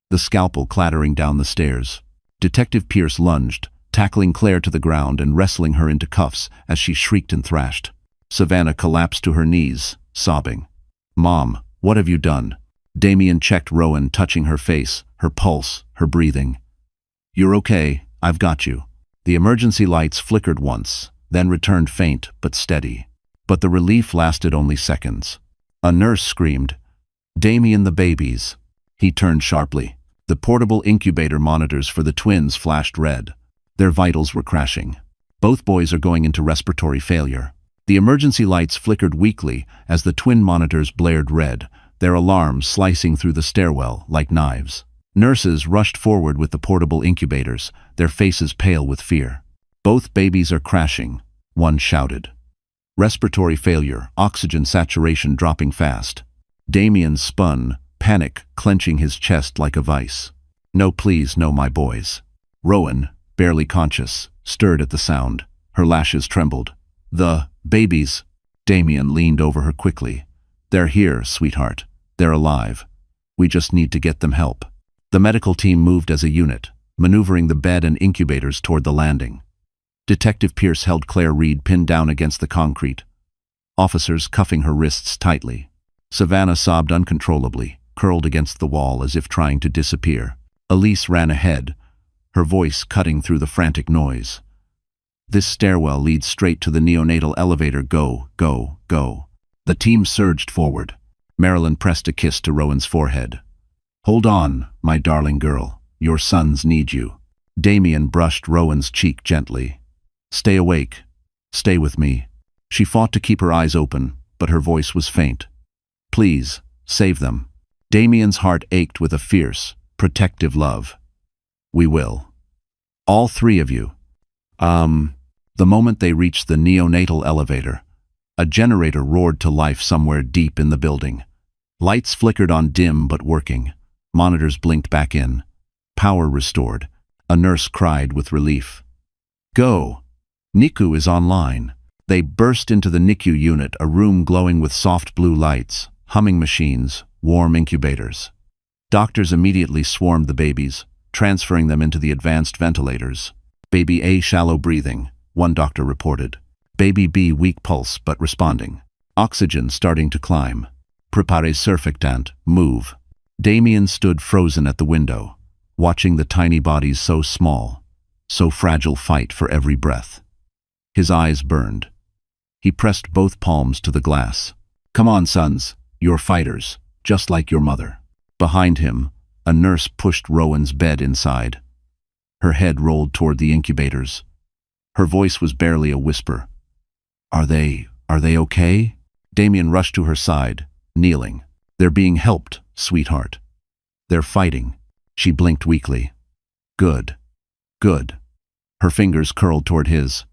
the scalpel clattering down the stairs. Detective Pierce lunged, tackling Claire to the ground and wrestling her into cuffs as she shrieked and thrashed. Savannah collapsed to her knees, sobbing. "Mom, what have you done?" Damien checked Rowan, touching her face, her pulse, her breathing. "You're okay, I've got you." The emergency lights flickered once, then returned faint but steady. But the relief lasted only seconds. A nurse screamed, "Damien, the babies." He turned sharply. The portable incubator monitors for the twins flashed red. Their vitals were crashing. Both boys are going into respiratory failure. The emergency lights flickered weakly as the twin monitors blared red, their alarms slicing through the stairwell like knives. Nurses rushed forward with the portable incubators, their faces pale with fear. "Both babies are crashing," one shouted. "Respiratory failure, oxygen saturation dropping fast." Damien spun, panic clenching his chest like a vice. "No, please, no, my boys." Rowan, barely conscious, stirred at the sound. Her lashes trembled. "The babies." Damien leaned over her quickly. "They're here, sweetheart. They're alive. We just need to get them help." The medical team moved as a unit, maneuvering the bed and incubators toward the landing. Detective Pierce held Claire Reed pinned down against the concrete, officers cuffing her wrists tightly. Savannah sobbed uncontrollably, curled against the wall as if trying to disappear. Elise ran ahead, her voice cutting through the frantic noise. "This stairwell leads straight to the neonatal elevator. Go, go, go." The team surged forward. Marilyn pressed a kiss to Rowan's forehead. "Hold on, my darling girl. Your sons need you." Damien brushed Rowan's cheek gently. "Stay awake. Stay with me." She fought to keep her eyes open, but her voice was faint. "Please, save them." Damien's heart ached with a fierce, protective love. "We will. All three of you." The moment they reached the neonatal elevator, a generator roared to life somewhere deep in the building. Lights flickered on, dim but working. Monitors blinked back in. Power restored. A nurse cried with relief. "Go! NICU is online." They burst into the NICU unit, a room glowing with soft blue lights, humming machines, warm incubators. Doctors immediately swarmed the babies, transferring them into the advanced ventilators. "Baby A shallow breathing," one doctor reported. "Baby B weak pulse but responding. Oxygen starting to climb. Prepare surfactant, move." Damien stood frozen at the window, watching the tiny bodies so small, so fragile fight for every breath. His eyes burned. He pressed both palms to the glass. "Come on, sons, you're fighters, just like your mother." Behind him, a nurse pushed Rowan's bed inside. Her head rolled toward the incubators. Her voice was barely a whisper. Are they okay?" Damien rushed to her side, kneeling. "They're being helped, sweetheart. They're fighting." She blinked weakly. "Good. Good." Her fingers curled toward his.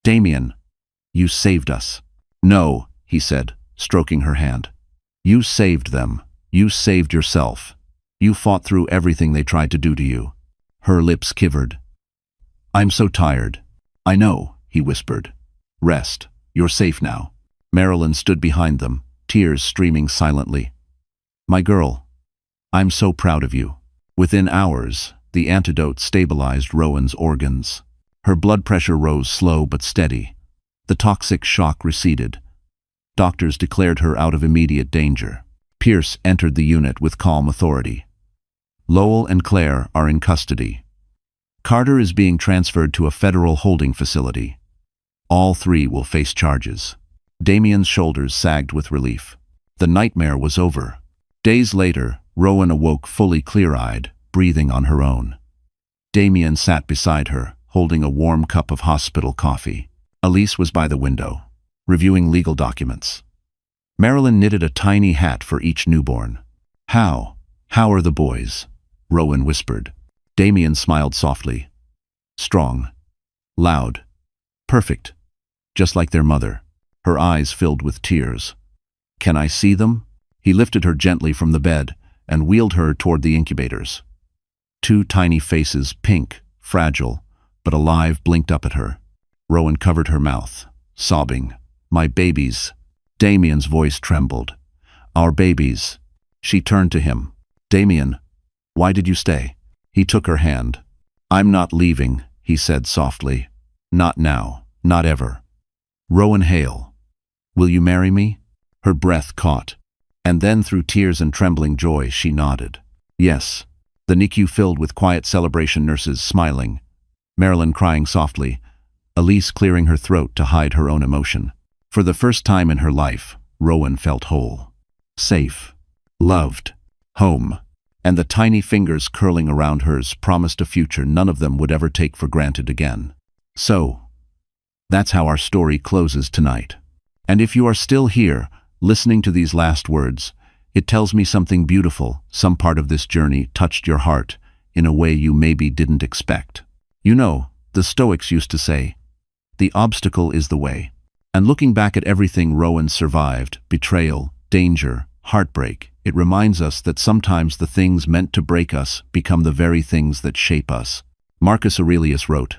"Damien, you saved us." "No," he said, stroking her hand. "You saved them. You saved yourself. You fought through everything they tried to do to you." Her lips quivered. "I'm so tired." "I know," he whispered. "Rest. You're safe now." Marilyn stood behind them, tears streaming silently. "My girl, I'm so proud of you." Within hours, the antidote stabilized Rowan's organs. Her blood pressure rose slow but steady. The toxic shock receded. Doctors declared her out of immediate danger. Pierce entered the unit with calm authority. "Lowell and Claire are in custody. Carter is being transferred to a federal holding facility. All three will face charges." Damien's shoulders sagged with relief. The nightmare was over. Days later, Rowan awoke fully clear-eyed, breathing on her own. Damien sat beside her, holding a warm cup of hospital coffee. Elise was by the window, reviewing legal documents. Marilyn knitted a tiny hat for each newborn. How are the boys?" Rowan whispered. Damien smiled softly. "Strong. Loud. Perfect. Just like their mother." Her eyes filled with tears. "Can I see them?" He lifted her gently from the bed and wheeled her toward the incubators. Two tiny faces, pink, fragile, but alive, blinked up at her. Rowan covered her mouth, sobbing. My babies. Damien's voice trembled. Our babies. She turned to him. Damien, why did you stay? He took her hand. I'm not leaving, he said softly. Not now, not ever. Rowan Hale. Will you marry me? Her breath caught. And then through tears and trembling joy she nodded. Yes. The NICU filled with quiet celebration nurses smiling. Marilyn crying softly. Elise clearing her throat to hide her own emotion. For the first time in her life, Rowan felt whole. Safe. Loved. Home. And the tiny fingers curling around hers promised a future none of them would ever take for granted again. So, that's how our story closes tonight. And if you are still here, listening to these last words, it tells me something beautiful. Some part of this journey touched your heart in a way you maybe didn't expect. You know, the Stoics used to say, the obstacle is the way. And looking back at everything Rowan survived, betrayal, danger, heartbreak, it reminds us that sometimes the things meant to break us become the very things that shape us. Marcus Aurelius wrote,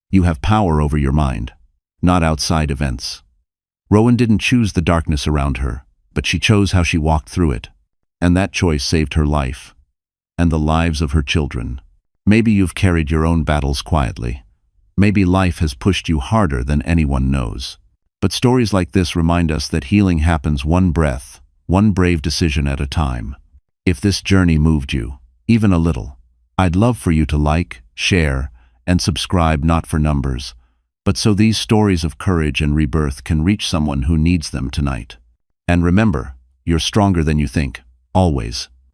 "You have power over your mind, not outside events." Rowan didn't choose the darkness around her, but she chose how she walked through it. And that choice saved her life, and the lives of her children. Maybe you've carried your own battles quietly. Maybe life has pushed you harder than anyone knows. But stories like this remind us that healing happens one breath, one brave decision at a time. If this journey moved you, even a little, I'd love for you to like, share, and subscribe, not for numbers, but so these stories of courage and rebirth can reach someone who needs them tonight. And remember, you're stronger than you think, always.